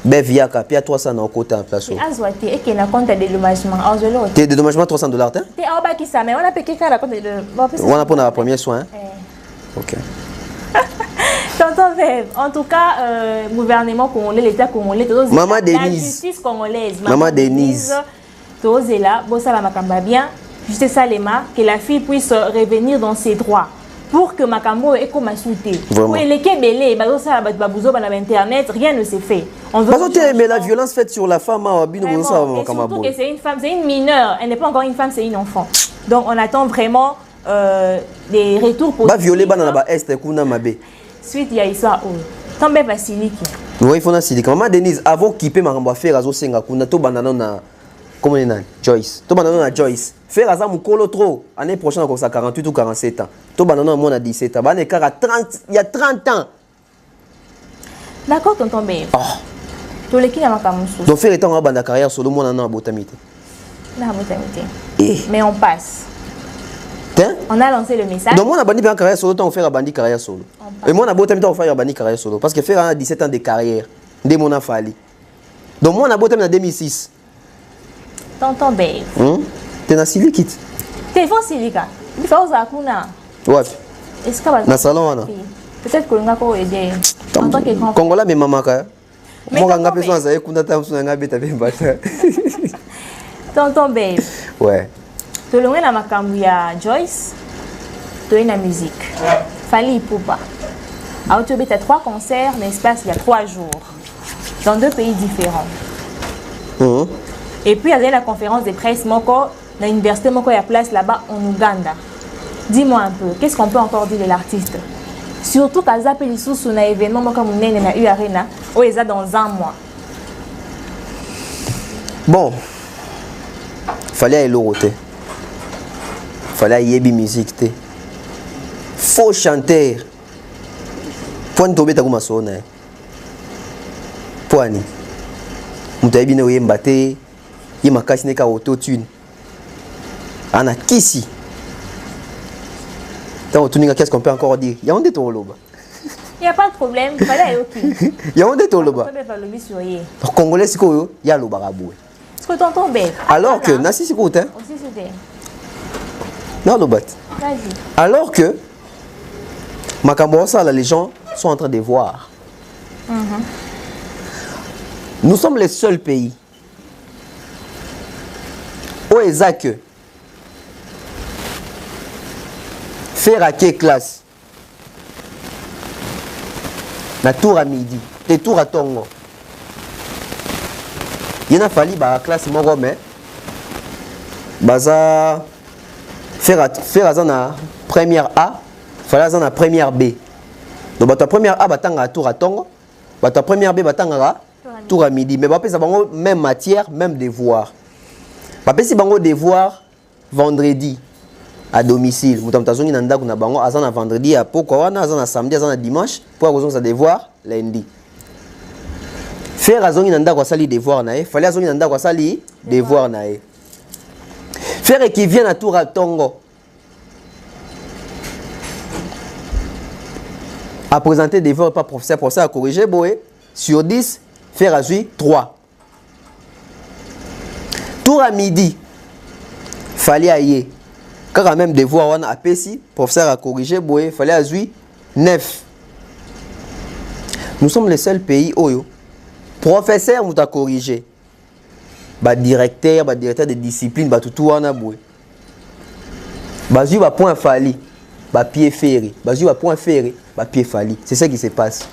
via capia 300 na côté en place. Azwate et qui na compte de dédommagement. T'es dédommagement $300 t'es? T'es en bas qui ça mais on a payé faire la compte de on a pour la première soin. OK. Tonton Veuve, en tout cas gouvernement congolais, l'état congolais, Maman Denise. La justice congolaise. Maman Denise. Tous est là, bon ça la makamba bien. Juste ça les que la fille puisse revenir dans ses droits. Pour que Makambo ait comme sauté. Pour les Kébélés, internet, rien ne s'est fait. On veut mais la violence faite sur la femme, surtout que c'est une femme, c'est une mineure. Elle n'est pas encore une femme, c'est une enfant. Donc on attend vraiment des retours positifs. Violer banana est kuna mabe. Suite il y a histoire où tombe faciliki. Oui, il faut na silika. Maman Denise avant quitter Makambo faire azo senga kuna to banana na comment on dit Joyce. To banana na Joyce. Faire ça mukolo trop. Année prochaine comme ça 48 ou 47 ans. To banana moi na 17 ans. Ban écart à 30 il y a 30 ans. D'accord tonton Bé. To le kina makamusu. Donc faire étant en bande carrière solo moi na botamité. Na botamité. Mais on passe. On a lancé le message. Donc moi na bandi bien carrière solo tant on faire bandi carrière solo. Et moi na botamité on faire bandi carrière solo parce que faire à 17 ans de carrière dès mon a fallu. Donc moi na botamité en 2006. Tonton Bé. T'es na silikit. Téléphone silika. Il faut ça kuna. Ouais. Est-ce que na salon wana. Peut-être que nga ko aider. En tant que grand. Congolais mais maman ka. Moi nga personne ça kuna ta msuna nga beta bemba. Tonton Bé. Ouais. Tolongwe na makambu ya Joyce. Toi na musique. Fali Ipupa. A Otobeta 3 concerts l'espace il y a 3 jours dans 2 pays différents. Et puis il y a la conférence de presse moko dans l'université moko ya place là-bas en Ouganda. Dis-moi un peu, qu'est-ce qu'on peut encore dire de l'artiste? Surtout quand Zappé Lissou sur un événement moko munene na U-Arena où ils sont dans 1 mois. Bon, fallait aller l'oroté. Fallait yebi musique té. Faux chanteur. Point tomber ta kuma sona. Poani. Mutayebi ne oyemba té. Il m'a cassé ka auto-tune. Ana kisi. Tant tuninga qu'est-ce qu'on peut encore dire? Il y a onde ton loba. Il y a pas de problème, fallait aller OK. Il y a onde ton loba. Le Congolais siko yo, ya loba raboué. Est-ce que tonton Bé? Alors que nasi siko té. Aussi c'était. Non lobat. Vas-y. Alors que Makambo ça les gens sont en train de voir. Nous sommes les seuls pays où Isaac faire à quelle classe na tour à midi, et tour à Tongo. Il y a fallu la classe moro mais baza faire à la première A, fallait à la première B. Donc ta première A batanga tour à Tongo, ta première B batanga tour à midi. Mais après ça même matière, même devoir. Après si bango devoir vendredi à domicile. Moutam tazongi nanda kuna bango azana vendredi à pourquoi wana azana samedi azana dimanche pour raison sa devoir lundi. Faire azongi nanda kwa sali devoir nae, fallait azongi nanda kwa sali devoir nae. Faire qui vient à tour à Tongo. À présenter des devoirs pas professeur pour ça à corriger boé sur 10 faire à 3. Tour à midi. Fallait ailler. Quand même devoir on a PC professeur à corriger boé fallait à 9. Nous sommes les seuls pays où professeur nous a corrigé. Directeur de discipline tout on a boé. Point fali. Pied ferré. Point ferré. Pied fali. C'est ça qui se passe.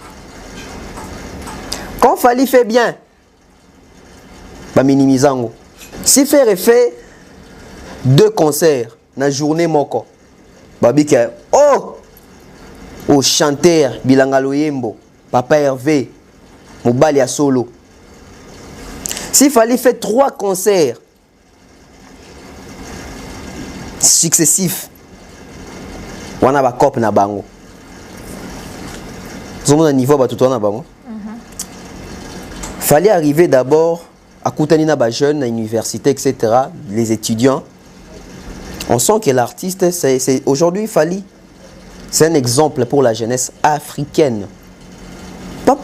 Quand fali fait bien, minimisant. Si faire fait 2 concerts dans la journée moko, au chanteur Bilanga Loyembo, Papa Hervé, Mobali à solo. S'il fallait faire 3 concerts successifs, on a un cop na bango. Nous avons un niveau à tout na bango. Fallait arriver d'abord à Koutanina ba jeunes à l'université, etc. Les étudiants. On sent que l'artiste, c'est aujourd'hui Fally, c'est un exemple pour la jeunesse africaine.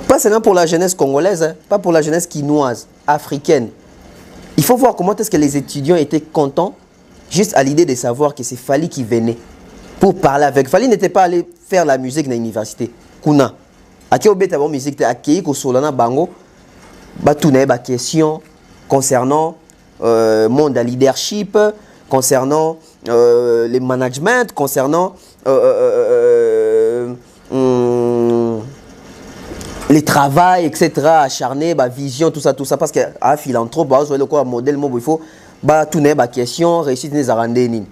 Pas seulement pour la jeunesse congolaise, hein, pas pour la jeunesse quinoise, africaine. Il faut voir comment est-ce que les étudiants étaient contents juste à l'idée de savoir que c'est Fally qui venait pour parler avec. Fally n'était pas allé faire la musique dans l'université. Kuna. Aki obeta bon musique te accueilli ko solana bango. Ba tout na ba question concernant monde de leadership, concernant le management, concernant les travail, etc. acharné, vision, tout ça, parce que philanthrope, un modèle, il faut tourner ma question, réussite des arrandés.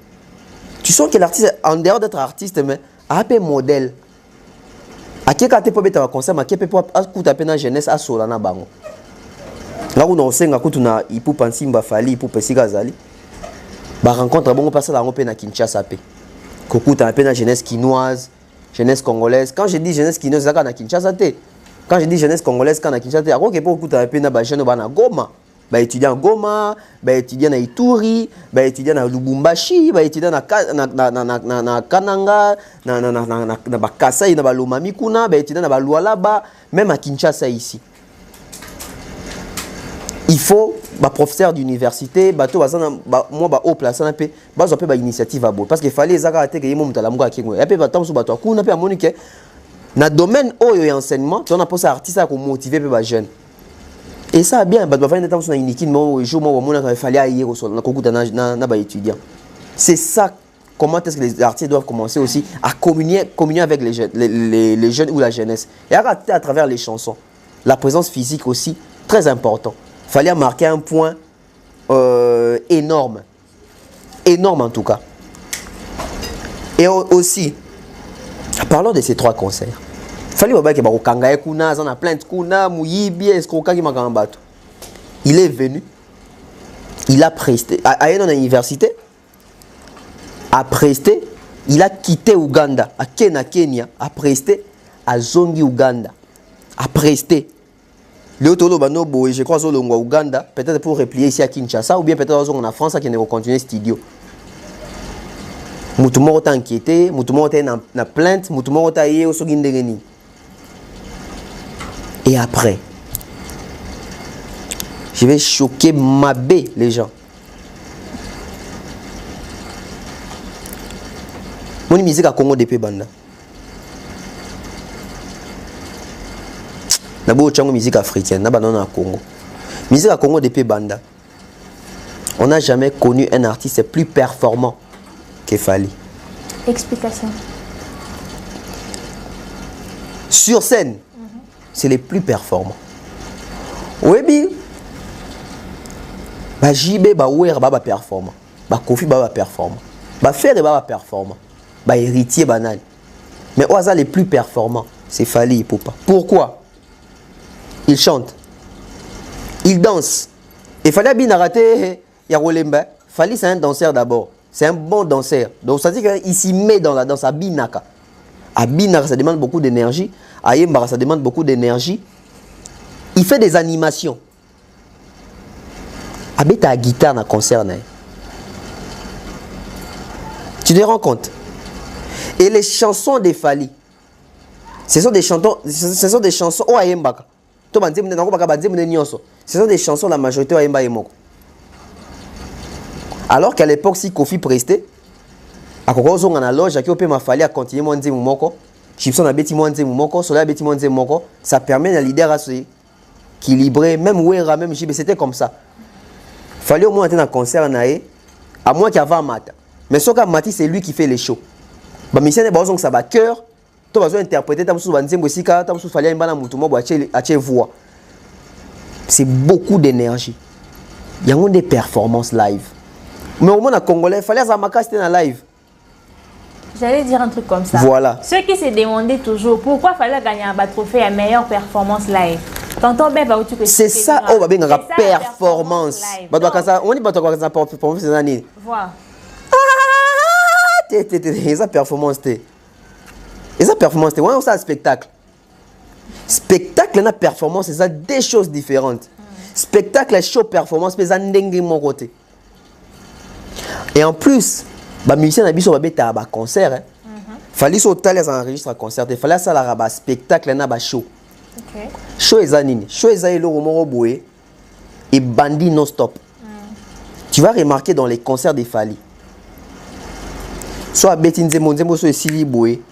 Tu sens que l'artiste, en dehors d'être artiste, mais a un modèle. À qui quand tu peux mettre un concert, à qui peut écouter à peine jeunesse à Solana Bango. Là où on sait que na ipu pansimba Fally, ipu pesiga zali. Ba rencontre bongo personne à Europe na Kinshasa pe. Kokuta à peine jeunesse quinoise, jeunesse congolaise. Quand je dis jeunesse quinoise, c'est na Kinshasa te. Quand je dis jeunesse congolaise, quand na Kinshasa, alors que pour écouter à peine ba jeune na Goma. Ba étudiant Goma, ba étudiant na Ituri, ba étudiant na Lubumbashi, ba étudiant na Kananga, na Bakasai, na Balomami kuna, ba étudiant na Balualaba, même à Kinshasa ici. Il faut ba professeur d'université, bato bazana moi ba haut place na pe, bazo pe ba initiative abo parce que fallait ezaka te ke yemo mutala mungu akingo. Ya pe batam so bato kuna pe amoni ke na domaine oyo ya enseignement, tu on a posé artiste à motiver pe ba jeune. Et ça bien, bah doit faire des temps sur une équipe, mais jour moi il fallait aller au sol, na ba étudiant. C'est ça. Comment est-ce que les artistes doivent commencer aussi à communier avec les jeunes ou la jeunesse. Et à travers les chansons, la présence physique aussi très important. Il fallait marquer un point énorme, énorme en tout cas. Et aussi, parlons de ces 3 concerts. Il est venu, il a presté à une université, a presté, il a quitté Ouganda, à Kenya, a presté à Zongi Ouganda, a presté. Le je crois au Ouganda, peut-être pour replier ici à Kinshasa, ou bien peut-être en France qui ne va continuer le studio. Moutoumou est inquiété, Moutoumou est na plainte, Moutoumou est au Sogindegeni. Et après, je vais choquer Mabé les gens. Mon musique à Congo depuis Banda. D'abord, tu as une musique africaine, na banana Congo. Musique à Congo depuis Banda. On n'a jamais connu un artiste plus performant que Fally. Explication. Sur scène, c'est les plus performants. Oui, bah JB, bah Ouer, bah performant. Bah Kofi, bah performant. Bah Fer, bah performant. Bah Héritier, banane. Mais au hasard, les plus performants, c'est Fally et Poupa. Pourquoi? Il chante. Il danse. Et Fally a bien raté. Fally, c'est un danseur d'abord. C'est un bon danseur. Donc ça dit qu'il s'y met dans la danse à Binaka. À Binaka, ça demande beaucoup d'énergie. À Yembara, ça demande beaucoup d'énergie. Il fait des animations. Avec ta guitare dans le concert. Tu te rends compte? Et les chansons de Fally, ce sont des chansons au Ayembaka. Ce sont des chansons la majorité au Ayemba et Moko. Alors qu'à l'époque, si Kofi prestait, à Kokoro on a loge, à Kyope m'a fallu à continuer mon Nzemu Moko, Chipson a bêti mon Nzemu Moko, Sola a bêti mon Nzemu Moko, ça permet à leader à se équilibrer, même Ouera, même JB, c'était comme ça. Fallait au moins être dans un concert, à moins qu'il y avait un Mata. Mais ce cas Mati, c'est lui qui fait les shows. Bah, mission est bon, ça va cœur, tu vas interpréter, tu vas Nzemu Sika, tu vas fallu un Moutouma, à voix. C'est beaucoup d'énergie. Il y a des performances live. Mais au moins, en Congolais, il fallait que c'était en live. J'allais dire un truc comme ça. Voilà. Ceux qui se demandaient toujours pourquoi il fallait gagner un trophée à meilleure performance live. Tonton Ben va où tu peux. C'est ça, oh, bah, la performance. On dit pas que performance, c'est année. Voilà. Ah, performance. Et ça, performance, c'est un spectacle. Spectacle et performance, c'est deux choses différentes. Spectacle et show performance, c'est un dengue mon côté. Et en plus, les musiciens ont fait un concert. Fallait que enregistre un concert. Il fallait que un spectacle et un show. Show est anine. Show est le roman boué et bandit non-stop. Tu vas remarquer dans les concerts des Fally. Soit Betty Nzemo, soit Sili Boué.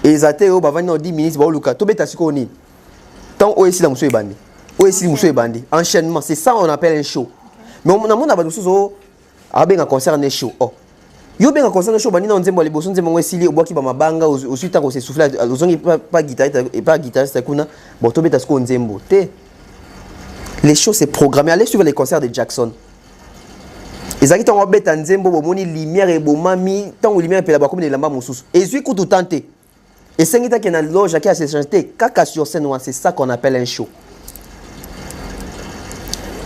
Et ils ont fait 10 minutes. Tout le monde est tant où est-ce que bandi. Où est-ce que bandi. Enchaînement, c'est ça qu'on appelle un show. Mais on a un concert un show. Oh. Yo bien un concert un show bandi na nzembo les boson nzembo esili obwaki ba mabanga ensuite à se souffler ozongi pas guitariste et pas guitariste kuna bon to beta sko nzembo té. Les shows c'est programmé. Allez suivre les concerts de Jackson. Ils ont dit beta nzembo bo moni lumière et bo mami tant lumière pe la ba comme les lamba mususu. Et zui kutu tenté. Et sengita qui na loge qui a se chanter kaka sur scène c'est ça qu'on appelle un show.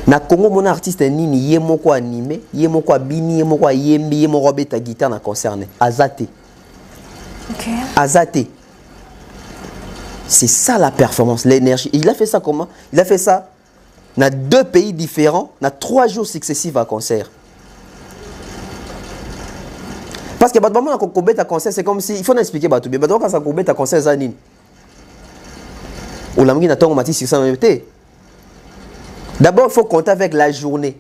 Na Congo mon artiste nini yé moko animé yé moko bini yé moko yembi yé moko beta guitare na concerné azate. OK. Azate. C'est ça la performance, l'énergie. Il a fait ça comment? Il a fait ça dans 2 pays différents, dans 3 jours successifs à concert. Parce que quand on a un concert, c'est comme si il faut expliquer bah tout bien. Quand on a un concert zanine. Ou l'amgi na tongo mati sur ça même. D'abord, il faut compter avec la journée.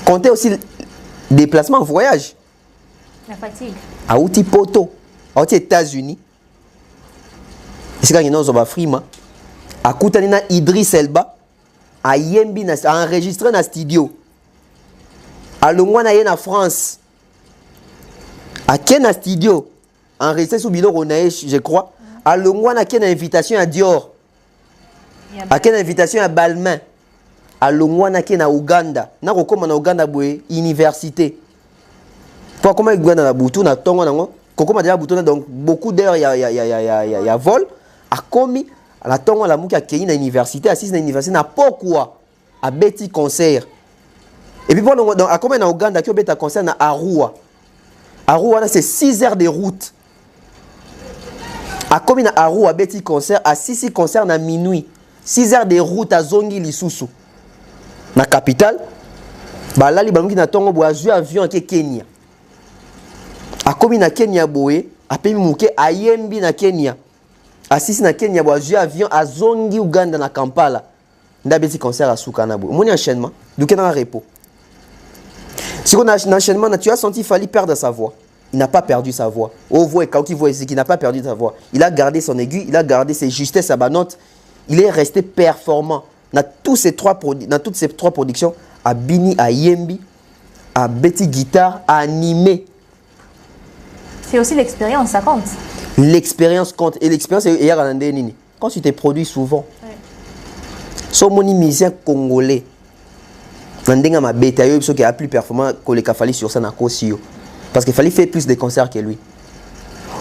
Compter aussi déplacement, voyage. La fatigue. À Outi Poto, à Outi États-Unis. Et c'est quand il y a un frima. À Koutanina Idriss Elba. À Yembi, à enregistrer dans le studio. À Longwana, en France. À Ken studio. Enregistré sous Bilo Ronaïch, je crois. À Longwana, Ken invitation à Dior. À quelle invitation à Balmain, à Longwana qui est à Ouganda, na kokoma na Ouganda boye université. Pour comment Ouganda na Boutou na tongo nango, kokoma déjà Boutou donc beaucoup d'heures ya vol a commis à la tongo la muki a Kenya na université, assise na université na pourquoi à Betty concert. Et puis bon donc à comment na Ouganda qui obeta concert na Arua. Arua c'est 6 heures de route. À comment na Arua Betty concert à 6 concert na minuit. 6 heures de route à Zongi Lisusu. Na capitale. Balali baluki na tongo boa zu avion ke Kenya. A komi na Kenya boé, a pemi muke a Yembi na Kenya. A sisi na Kenya boa zu avion a Zongi Uganda na Kampala. Nda beti concert à Soukana boé. Moni enchaînement, duke na repos. Si on a un enchaînement, tu as senti Fally perdre sa voix. Il n'a pas perdu sa voix. Oh voix quand il voit ici qu'il n'a pas perdu sa voix. Il a gardé son aigu, il a gardé ses justesses à bas notes. Il est resté performant. dans toutes ces trois productions, à Bini, à Yembi, à Betty Guitare, à animer. C'est aussi l'expérience, ça compte. L'expérience compte. Et l'expérience est hier à l'Andénini. Quand tu te produis souvent, son musicien congolais, Nandéga m'a bêté, il y a plus performant que les Kafali sur scène à Kosio. Parce qu'il fallait faire plus de concerts que lui.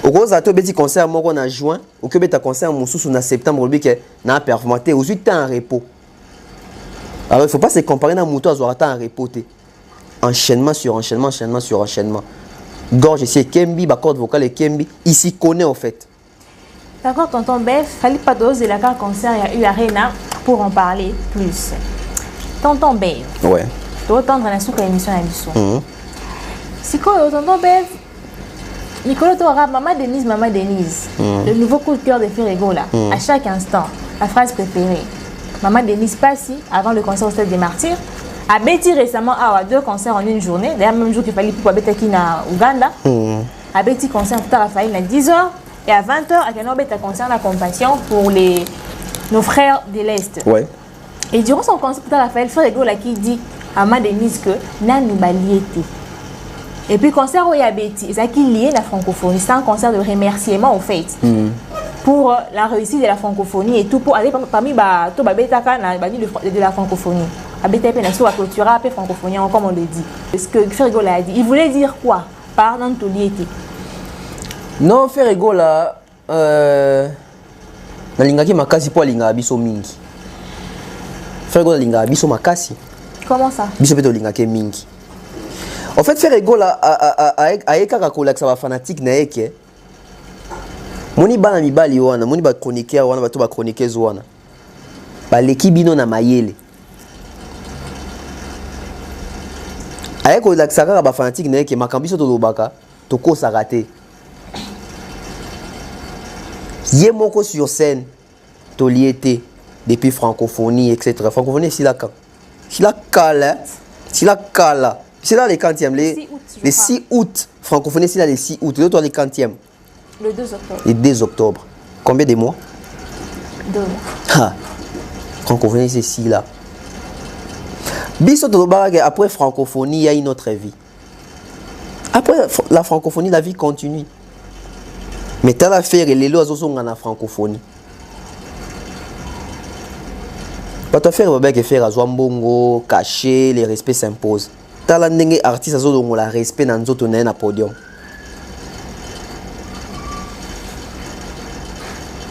Au gros, ça a été un petit concert en juin, au que tu as concert en septembre, il y a performé, aujourd'hui tu es en repos. Alors il ne faut pas se comparer à Mouto à Zorata en repos. Enchaînement sur enchaînement, enchaînement sur enchaînement. Gorge ici, Kembi, corde vocale et Kembi, ici connaît en fait. D'accord, tonton Bef, il fallait pas doser la carte concert, il y a eu Arena pour en parler plus. Tonton Bef. Ouais. Tu vas entendre la soupe à l'émission à l'émission. Si quoi, tonton Bef, Nicolas Torah, Maman Denise, le nouveau coup de cœur de Ferrego là, à chaque instant, la phrase préférée. Maman Denise Passi, avant le concert au Stade des Martyrs, a Betty récemment à 2 concerts en une journée, d'ailleurs même jour qu'il fallait pour Betty qui na Ouganda, a Betty concert tout à Raphaël à 10h et à 20h à Kano Betty concert la compassion pour nos frères de l'Est. Ouais. Et durant son concert tout à Raphaël, Ferrego là qui dit à Maman Denise que Nanu Baliété. Et puis, concert où il y a Betty, c'est qui lié la francophonie. C'est un concert de remerciement, en fait, pour la réussite de la francophonie et tout. Pour aller parmi de la francophonie. Abeta Penasou a clôturé la francophonie, comme on le dit. Ce que Ferrego a dit, il voulait dire quoi par Nantoliété? Non, Ferrego là, Nalingaki Makasi pour Linga Abiso Mingi. Ferrego Linga Abiso Makasi. Comment ça? Biso Peto Lingaki Mingi. En fait, Ferrego là, a ekaka kolakisa ba fanatique na eke. Moni bana mibali wana, moni ba chroniqueur wana, bato ba chroniqueuse wana. Ba leki bino na mayele. A kolakisa kaka ba fanatique na eke makambiso to lobaka, to kosa raté. Yé moko sur scène, to liété depuis francophonie etc. Francophonie c'est là quand. C'est là cala, c'est là cala. C'est là les quantièmes, les 6 août. Francophonie, c'est là les 6 août. L'autre, les quantièmes. Le 2 octobre. Le 2 octobre. Combien de mois? 2 mois. Ah. Francophonie, c'est 6 là. Après francophonie, il y a une autre vie. Après la francophonie, la vie continue. Mais tu as l'affaire et les lois sont en francophonie. Pas te faire faire à Zouambongo, cacher, les respects s'imposent. Tala ndenge artiste azo dongo la respect na nzoto na podium.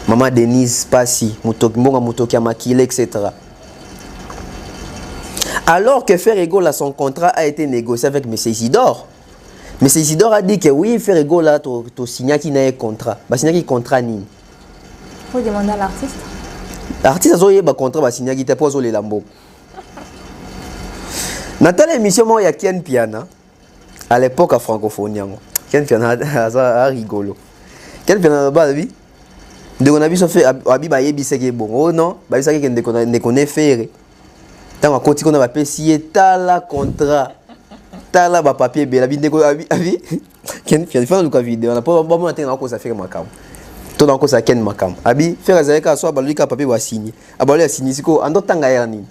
Maman Denise Passi, Mutoki Makile, etc. Alors que Ferrego là, son contrat a été négocié avec M. Isidore. M. Isidore a dit que oui, Ferrego là, tu signé qui n'a un contrat. Bah signé qui contrat ni. Faut demander à l'artiste. L'artiste a eu un contrat, bah signé qui t'a posé les lambeaux. Dans l'émission, il y a Ken Piana, à l'époque à francophonie. Ken Piana a rigolo. Ken Piana a dit, on a vu ça fait bon. Oh non, ça ne connaît faire. Tant qu'on a va payer tala contrat, tala ba papier bela bi abi. Ken Piana fait une vidéo, on a pas bon matin encore ça faire makam. Tout encore ça Ken makam. Abi faire azaka soit ba lui ka papier va signer. Abali a signer siko ando tanga yani.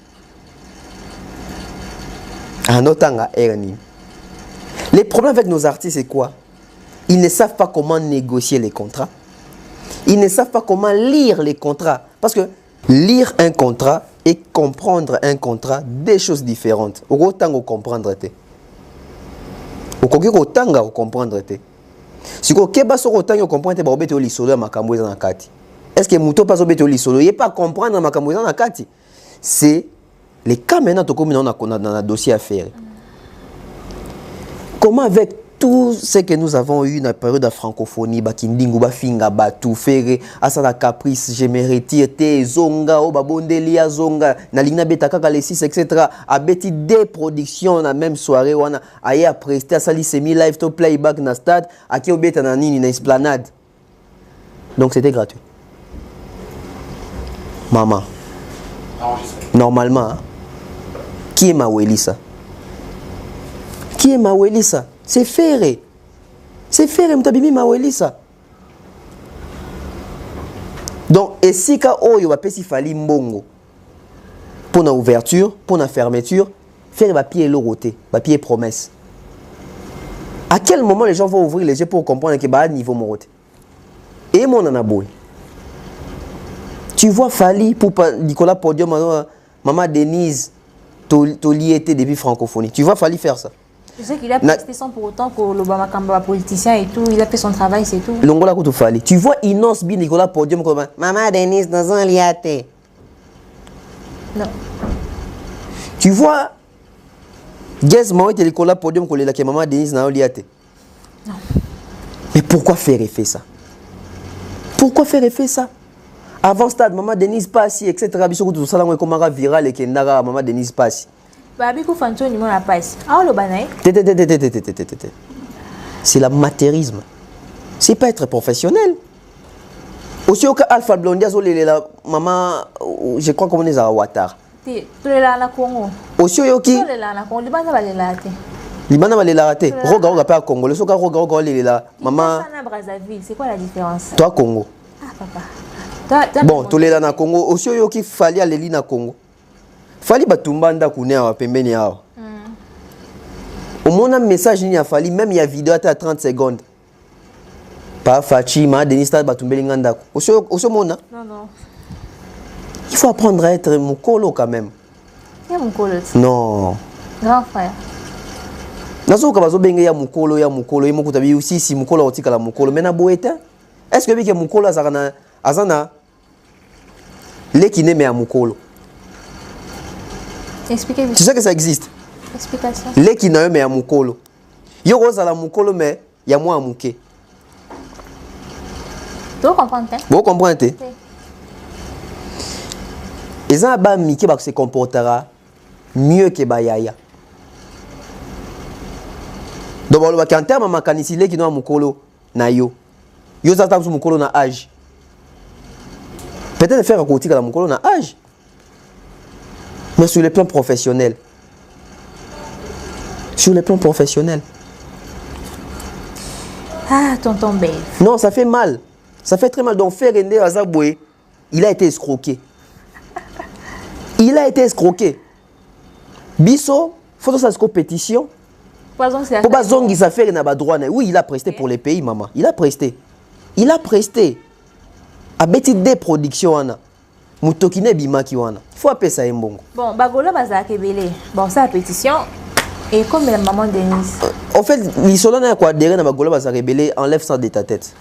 Les problèmes avec nos artistes, c'est quoi? Ils ne savent pas comment négocier les contrats. Ils ne savent pas comment lire les contrats. Parce que lire un contrat et comprendre un contrat, des choses différentes. Autant comprendre. Autant comprendre. Si vous ne comprenez pas, est-ce que Mouto passe au béto lisolo? Il n'y a pas comprendre ma kati. C'est les cas maintenant, on a un dossier à faire. Comment avec tout ce que nous avons eu dans la période de la francophonie, Bakindingu, Bafinga, Batu, Ferré, Asana Caprice, Je me retire, Zonga, Obabondelia, Zonga, Nalina Betaka, les 6, etc. A bêti des productions dans la même soirée, on a presté à Sali semi-live, to playback dans le stade, à qui obéit à Nini, dans l'esplanade. Donc c'était gratuit. Maman. Normalement, hein? Qui est Mawelissa? Qui est Mawelissa? C'est Ferré. C'est Ferré, Mtabimi Mawelissa. Donc, et si ka oyo ba pesi fali mbongo. pour la ouverture, pour la fermeture, faire papier et l'oroté, papier et promesse. À quel moment les gens vont ouvrir les yeux pour comprendre que bah niveau moroté? Et mon anaboy. Tu vois Fali pour Nicolas Podium, maman Denise, Toli était depuis francophonie. Tu vois Fali faire ça. Je sais qu'il a presté sans pour autant que l'Obama Kamba politicien et tout, il a fait son travail, c'est tout. Longola Koutou Fali. Tu vois Inos Bi Nicolas Podium comme maman Denise dans un liaté. Non. Tu vois Guess Moït et Nicolas Podium que la maman Denise dans un liaté. Non. Mais pourquoi faire effet ça? Pourquoi faire effet ça? Avant stade, maman Denise Passi, etc. Bisoko tout ça là, comment viral et Kendara, maman Denise Passi. Babikou Fanto ni mon la passe. Ah le banaï. C'est l'amateurisme. C'est pas être professionnel. Aussi au cas Alpha Blondia, la maman, je crois qu'on est à Ouattara. Tu es là na Congo. Aussi au qui? Tu es là na Congo. Libana va les later. Libana va les later. Roga pas Congo. Le soka roga les là. Maman. Brazzaville. C'est quoi la différence? Toi Congo. Ah papa. Bon, tous les là na Congo. Aussi au qui fallait aller na Congo. Fali batumbanda kunea pembeni yao. Au moins un message ni a fali même il y a vidéo à 30 secondes. Pas Fatima, Denis Stade batumbeli nganda. Au mona. Non. Il faut apprendre à être mukolo quand même. Il y a mukolo. Non. Grand frère. Nazo kabazo benge ya mukolo et mokuta bi aussi si mukolo otika la mukolo mais na boeta. Est-ce que bike mukolo azana lekine me ya mukolo? Expliquez-moi. Tu sais que ça existe? Explication. Les qui n'ont pas mukolo. Yo rosa la mukolo mais y a moins muké. Tu comprends? Vous comprenez? Et ça ba miki ba se comportera mieux que bayaya. Donc le quand terme makanisi les qui n'ont mukolo na yo. Yo ça tape sur mukolo na âge. Peut-être faire un côté la mukolo na âge. Mais sur le plan professionnel. Sur le plan professionnel. Ah, tonton Bey. Non, ça fait mal. Ça fait très mal. Donc, faire Rende Azaboué, il a été escroqué. Il a été escroqué. Bisso, faut sa compétition. Pour pas zongi ça fait na droit. Oui, il a presté pour les pays, maman. Il a presté. Il a presté. A bêti des productions, Anna. Moutokine bimaki wana. Il faut appeler ça mbongo. Bon, bagola bazaka belé. Bon, ça pétition. Et comme la maman Denise. En fait, l'isolo na quoi adhérer na bagola bazaka belé, enlève ça de ta tête.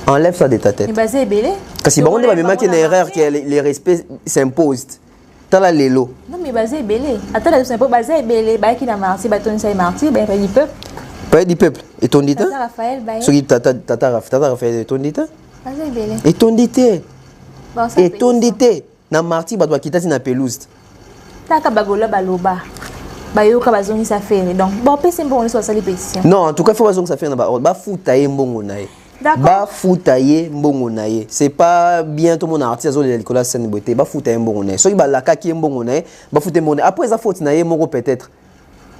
Enlève ça de ta tête. Mais basé belé. Parce que bon, même qui une erreur que les respects s'imposent. Tala lelo. Non mais basé belé. Attends, là c'est pas basé belé, ba qui na marti, ba ton sai marti, ba du peuple. Pas du peuple. Et ton dit Tata Raphaël ba. Ce qui tata Raphaël ton dit. Basé belé. Et ton dit. Bon, et ton dit na marti ba doit quitter na pelouse. Taka bagola baloba. Ba yo ka bazoni ça fait. Donc bon pese bon les soit les pétitions. Non, en tout cas faut bazoni ça fait na ba futa mbongo na ye. Ba futa mbongo na ye. C'est pas bien tout mon artiste zo les Nicolas Sen beauté. Ba futa mbongo na ye. So ba la kaki mbongo na ye, ba futa mbongo. Après ça faute na ye moko peut-être.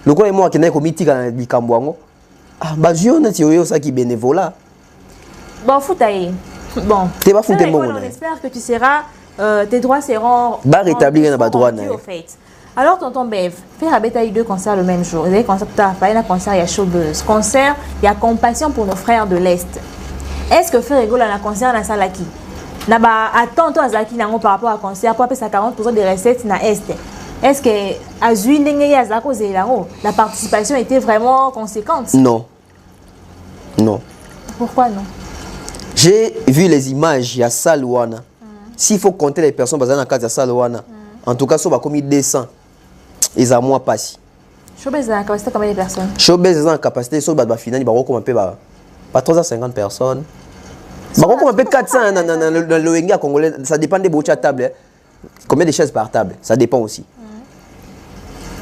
Le quoi moi qui na ko mitika na bikambo ngo. Ah ba jio na ti yo ça qui bénévolat. Bon futa ye. Bon. T'es pas foutu mbongo na ye. On espère que tu seras tes droits seront ba rétablir na ba droit na ye. Alors, tonton Bev, faire à eu deux concerts le même jour. Vous avez concert, il y a concert, il y a showbuzz. Concert, il y a compassion pour nos frères de l'Est. Est-ce que faire rigolo à la concert dans la salle qui attends toi Zaki par rapport à concert pour appeler ça 40% des recettes dans l'Est. Est-ce que à la participation était vraiment conséquente? Non. Non. Pourquoi non? J'ai vu les images, il y a Salouana. S'il faut compter les personnes dans la case de Salouana, en tout cas, ça va comme 200. Ils ont moins passé. Showbiz a la capacité combien de personnes? Showbiz a la capacité, ça va finir, il va recommencer pas 350 personnes. Il va recommencer 400 dans le Loenga congolais, ça dépend des bouches à table. Combien de chaises par table, ça dépend aussi.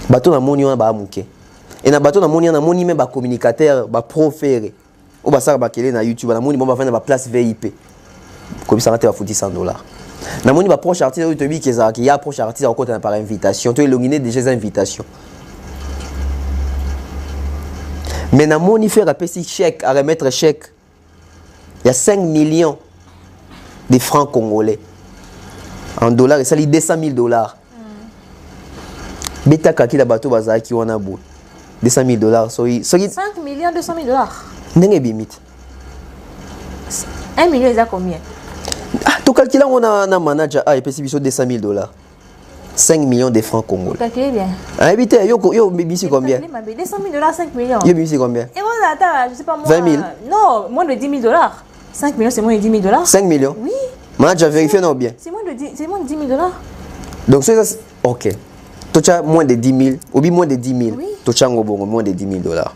Bateau na moni on ba muke. Et na bateau na moni même ba communicateur, ba proféré. Ou ba ça ba kele na YouTube, na moni bon ba faire na place VIP. Comme ça va foutre $100. Na moni ba proche artiste to bi keza ki ya proche artiste encore par invitation, tu éliminé déjà les invitations. Mais na moni faire appeler chèque à remettre chèque. Il y a 5 millions de francs congolais. En dollars, ça lit 200 000 dollars. Beta kaki la bateau bazar qui on a beau. 200 000 dollars. 5 millions 200 000 dollars. N'est-ce bimite. 1 million, ils ont combien? Ah, tu calcules on a un manager et puis c'est 200 000 dollars. 5 millions de francs congolais. Calculez bien. Ah, évitez, yo bimisi combien? 200 000 dollars, 5 millions. Yo bimisi combien? Et moi, attends, je sais pas moi. 20 000. Non, moins de 10 000 dollars. 5 millions, c'est moins de 10 000 dollars. 5 millions? Oui. Manager, vérifiez non bien. C'est moins de 10 000 dollars. Donc, c'est ça. Ok. Tu as moins de 10 000, ou bien moins de 10 000. Oui. Tu as moins de 10 000 dollars.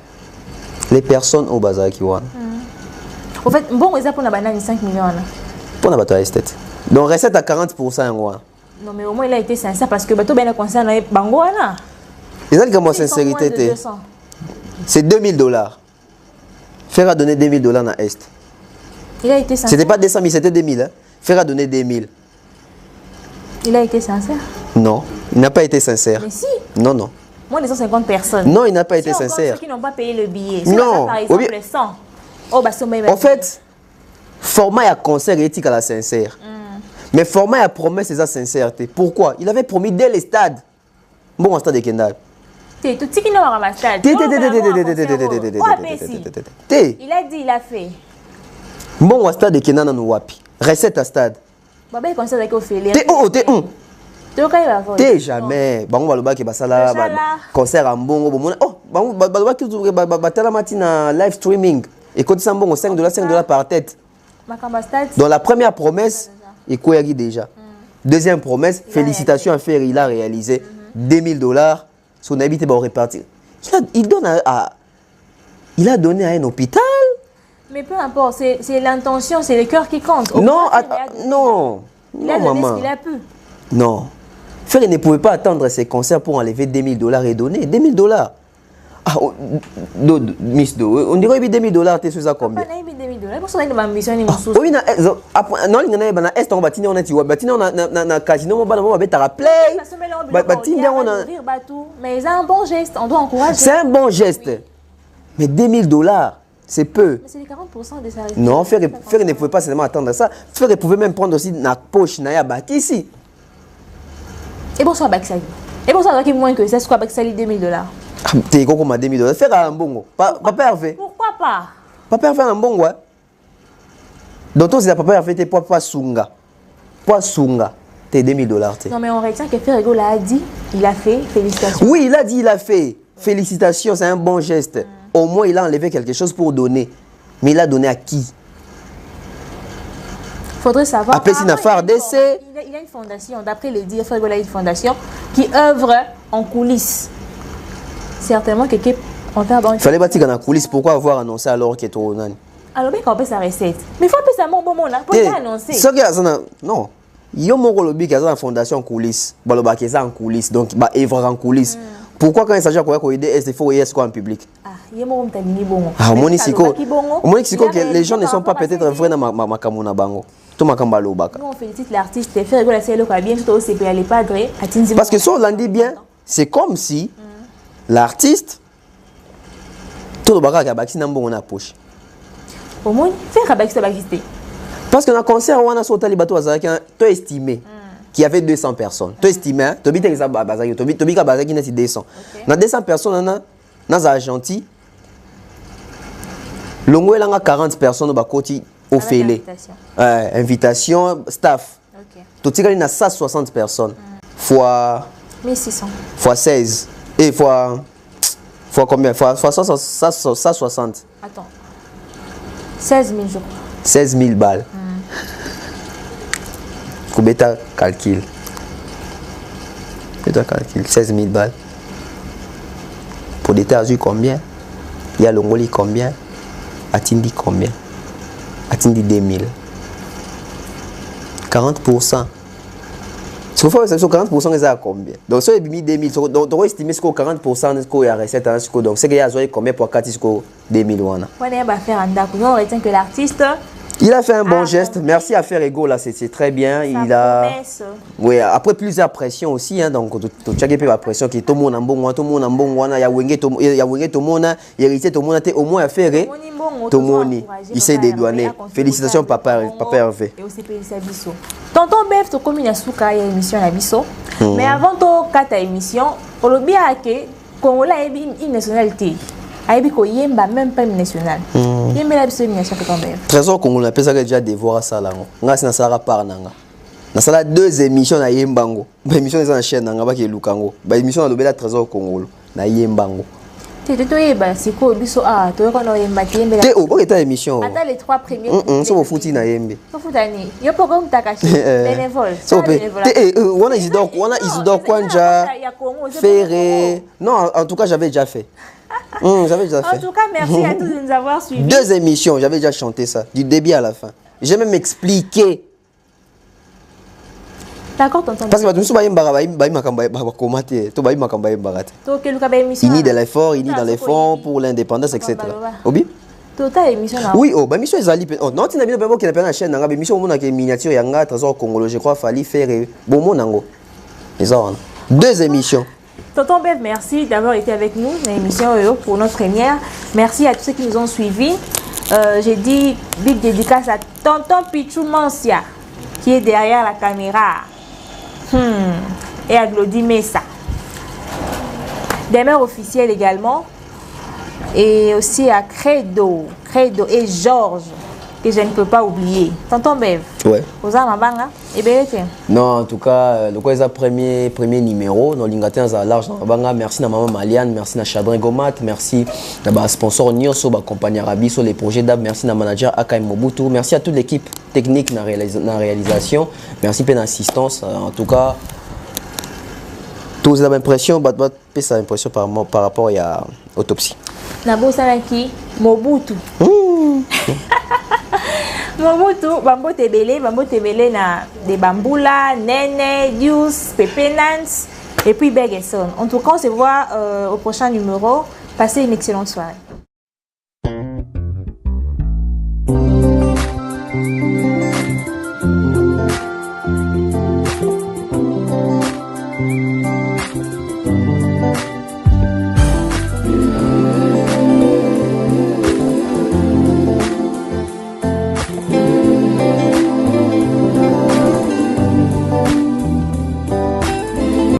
Les personnes au bazar qui ont. En fait, bon, ils ont pour la banane 5 millions. Pour la bateau esthète. Donc, recette à 40% en quoi? Non, mais au moins, il a été sincère parce que bateau bien concerne Bango. Et ça, comment sincérité? C'est 2 000 dollars. Faire à donner 2 000 dollars dans Est. Il a été sincère. C'était pas 200 000, c'était 2 000. Hein? Faire à donner 2 000. Il a été sincère. Non, il n'a pas été sincère. Mais si. Non, non. Moins de 150 personnes. Non, il n'a pas été sincère. Ceux qui n'ont pas payé le billet. Non. Par exemple, 100. Oh, bah, en fait, format à concert et éthique à la sincère. Mais format à promesse, c'est sa sincérité. Pourquoi? Il avait promis dès les stades. Bon, au stade de Kendall. Tout ce qui n'a pas stade. Il a dit, il a fait. Bon, au stade de Kendall, on wapi. Recette à stade. Baba, il conseille avec Ophélie. T'es jamais. Bon, on va le basala concert en bon. Oh, bon, live streaming. Et quand ça bon, 5 dollars par tête. Dans la première promesse, il a déjà. Deuxième promesse, félicitations à faire, il a réalisé 2 000 dollars. Son habité va répartir. Il a donné à un hôpital. Mais peu importe, c'est l'intention, c'est le cœur qui compte. Non, non. Il a donné ce qu'il a pu. Non. Frère, il ne pouvait pas attendre ses concerts pour enlever 2 000 dollars et donner 2 000 dollars. Ah, Miss Do, on dirait que 2 000 dollars, tu es à combien? Pas 2 000 dollars. Pour ça, il m'a missionné. Oui, non, il y a un est, on va tenir, on a un casino, on va mettre à play. Mais c'est un bon geste, on doit encourager. C'est un bon geste. Mais 2 000 dollars, c'est peu. Mais c'est les 40% de sa réalité. Non, Frère ne pouvait pas seulement attendre ça. Frère pouvait même prendre aussi la poche, ici. Et bon, ça va Baksali. Et bon, ça va moins que ça, c'est quoi Baksali 2 000 dollars. T'es comme 2 000 dollars. Faire un bon. Papa Hervé. Pourquoi pas? Papa Hervé un bon, ouais. Donc, toi, c'est papa Hervé, t'es pas Sunga. Pas Sunga. T'es 2 000 dollars. Non, mais on retient que Ferrego l'a dit, il a fait, félicitations. Oui, il a dit, il a fait. Félicitations, c'est un bon geste. Au moins, il a enlevé quelque chose pour donner. Mais il a donné à qui? Faudrait savoir. Après, s'il n'a pas d'essai. Il y a une fondation, d'après les dires, Ferrego a une fondation qui œuvre en coulisses. Certainement, quelqu'un. Il fallait bâtir dans la coulisse. Pourquoi avoir annoncé alors qu'il est trop nani? Alors, bien qu'on peut sa recette. Mais il faut appeler ça mon bon là. Pour annoncer. Non. Il y a mon rôle qui est en fondation en coulisses. Il y a en coulisses. Donc, il va œuvrer en coulisses. Pourquoi quand il s'agit de aider, il faut aider en public? Ah, il y a mon bon. Ah, mon les gens ne sont pas peut-être vrais dans ma camona bango. Tout ma cambalo baka. Nous on félicite l'artiste. Faire la CLO qui a bien tout au CPA les padres. Parce que si on l'en dit bien, c'est comme si l'artiste tout le bagage a bâti dans la poche. Au moins, faire bâti bâti. Parce que dans le concert, on a sauté les bateaux à Zaki, tu estimé qu'il y avait 200 personnes. Tu estimé, tu habites à Bazaki, tu habites à Bazaki, il y a 200. Dans 200 personnes, on a Argentine. Longo, il y a 40 personnes au côté au fêlé. Invitation, staff. Tout il y a 160 personnes. Fois 1600. Fois 16. Et fois combien? Fois 160. Attends. 16 000 jours. 16 000 balles. Coubeta calcul. 16 000 balles. Pour des États-Unis combien? Il y a l'Ongoli combien? Atindi combien? Atindi 2000. 40%. Si vous faites 40%, c'est à combien? Donc, si vous avez mis 2000, donc vous estimez que 40% de la recette, donc c'est qu'il y a combien pour 4 2000 wana. On retient que l'artiste. Il a fait un bon geste. Merci à Ferrego, là, c'est très bien. Il a. Oui, après plusieurs pressions aussi, hein, donc tu as la pression qui tout le monde en bon, tout le monde en bon, il y a Wenge, tout le monde, il y a hérité, tout le monde, au moins à faire. Tout le monde, il s'est dédouané. Félicitations, papa Hervé. Et aussi, Tonton Bev, tu comme une souka émission à biso. Mais avant to kata émission, on le bien que Congolais une nationalité. Aibi ko yemba même pas une nationale. Yemba la biso émission Tonton Bev. Trésor Congolais appelle ça déjà devoir ça là. Nga sina sara par nanga. Na sala 2 émissions na yembango. Ba émission eza na chaîne nanga ba ke lukango. Ba émission na lobela Trésor Congolais na yembango. Te toyeba siko biso to ko no yemba yemba. Te o ba émission. Attends les 3 premiers. So bo futi na yembe. So futani. Yo poko mtakashi bénévole. So te wana Isidore Kwanja Ferré. Non, en tout cas, j'avais déjà fait. J'avais déjà fait. En tout cas, merci à tous de nous avoir suivis. 2 émissions, j'avais déjà chanté ça, du début à la fin. J'ai même expliqué. D'accord, tonton. Parce que il ni de l'effort, il ni dans les fonds pour l'indépendance, etc. Obi? Oui, oh, bah mission ezali pe. Oh, non, tu n'as bien pas qui n'a pas la chaîne, nga mission mona ke miniature yanga Trésor Congolais, je crois fallait faire bon monango. Les autres 2 émissions. Tonton Bev, merci d'avoir été avec nous dans l'émission pour notre première. Merci à tous ceux qui nous ont suivis. J'ai dit big dédicace à Tonton Pichou Mansia qui est derrière la caméra. Et à Glody Messa. Des mères officielles également. Et aussi à Credo et Georges, que je ne peux pas oublier. Tonton Bev. Ouais. Non, en tout cas, le quoi est premier numéro. Dans l'Ingatin, ça large. Merci à maman Maliane, merci à Chadrin Gomat, merci à sponsor Nyoso, à compagnie Arabi sur les projets d'ab, merci à manager Akaim Mobutu, merci à toute l'équipe technique dans la réalisation, merci pour l'assistance. En tout cas, tous la même impression, ça impression par rapport à l'autopsie. Nabo Sanaki, Mobutu. Mobutu, Bambo Tebele na des Bamboula, Nene, Dius, Pepe Nance et puis Begesson. En tout cas, on se voit au prochain numéro. Passez une excellente soirée.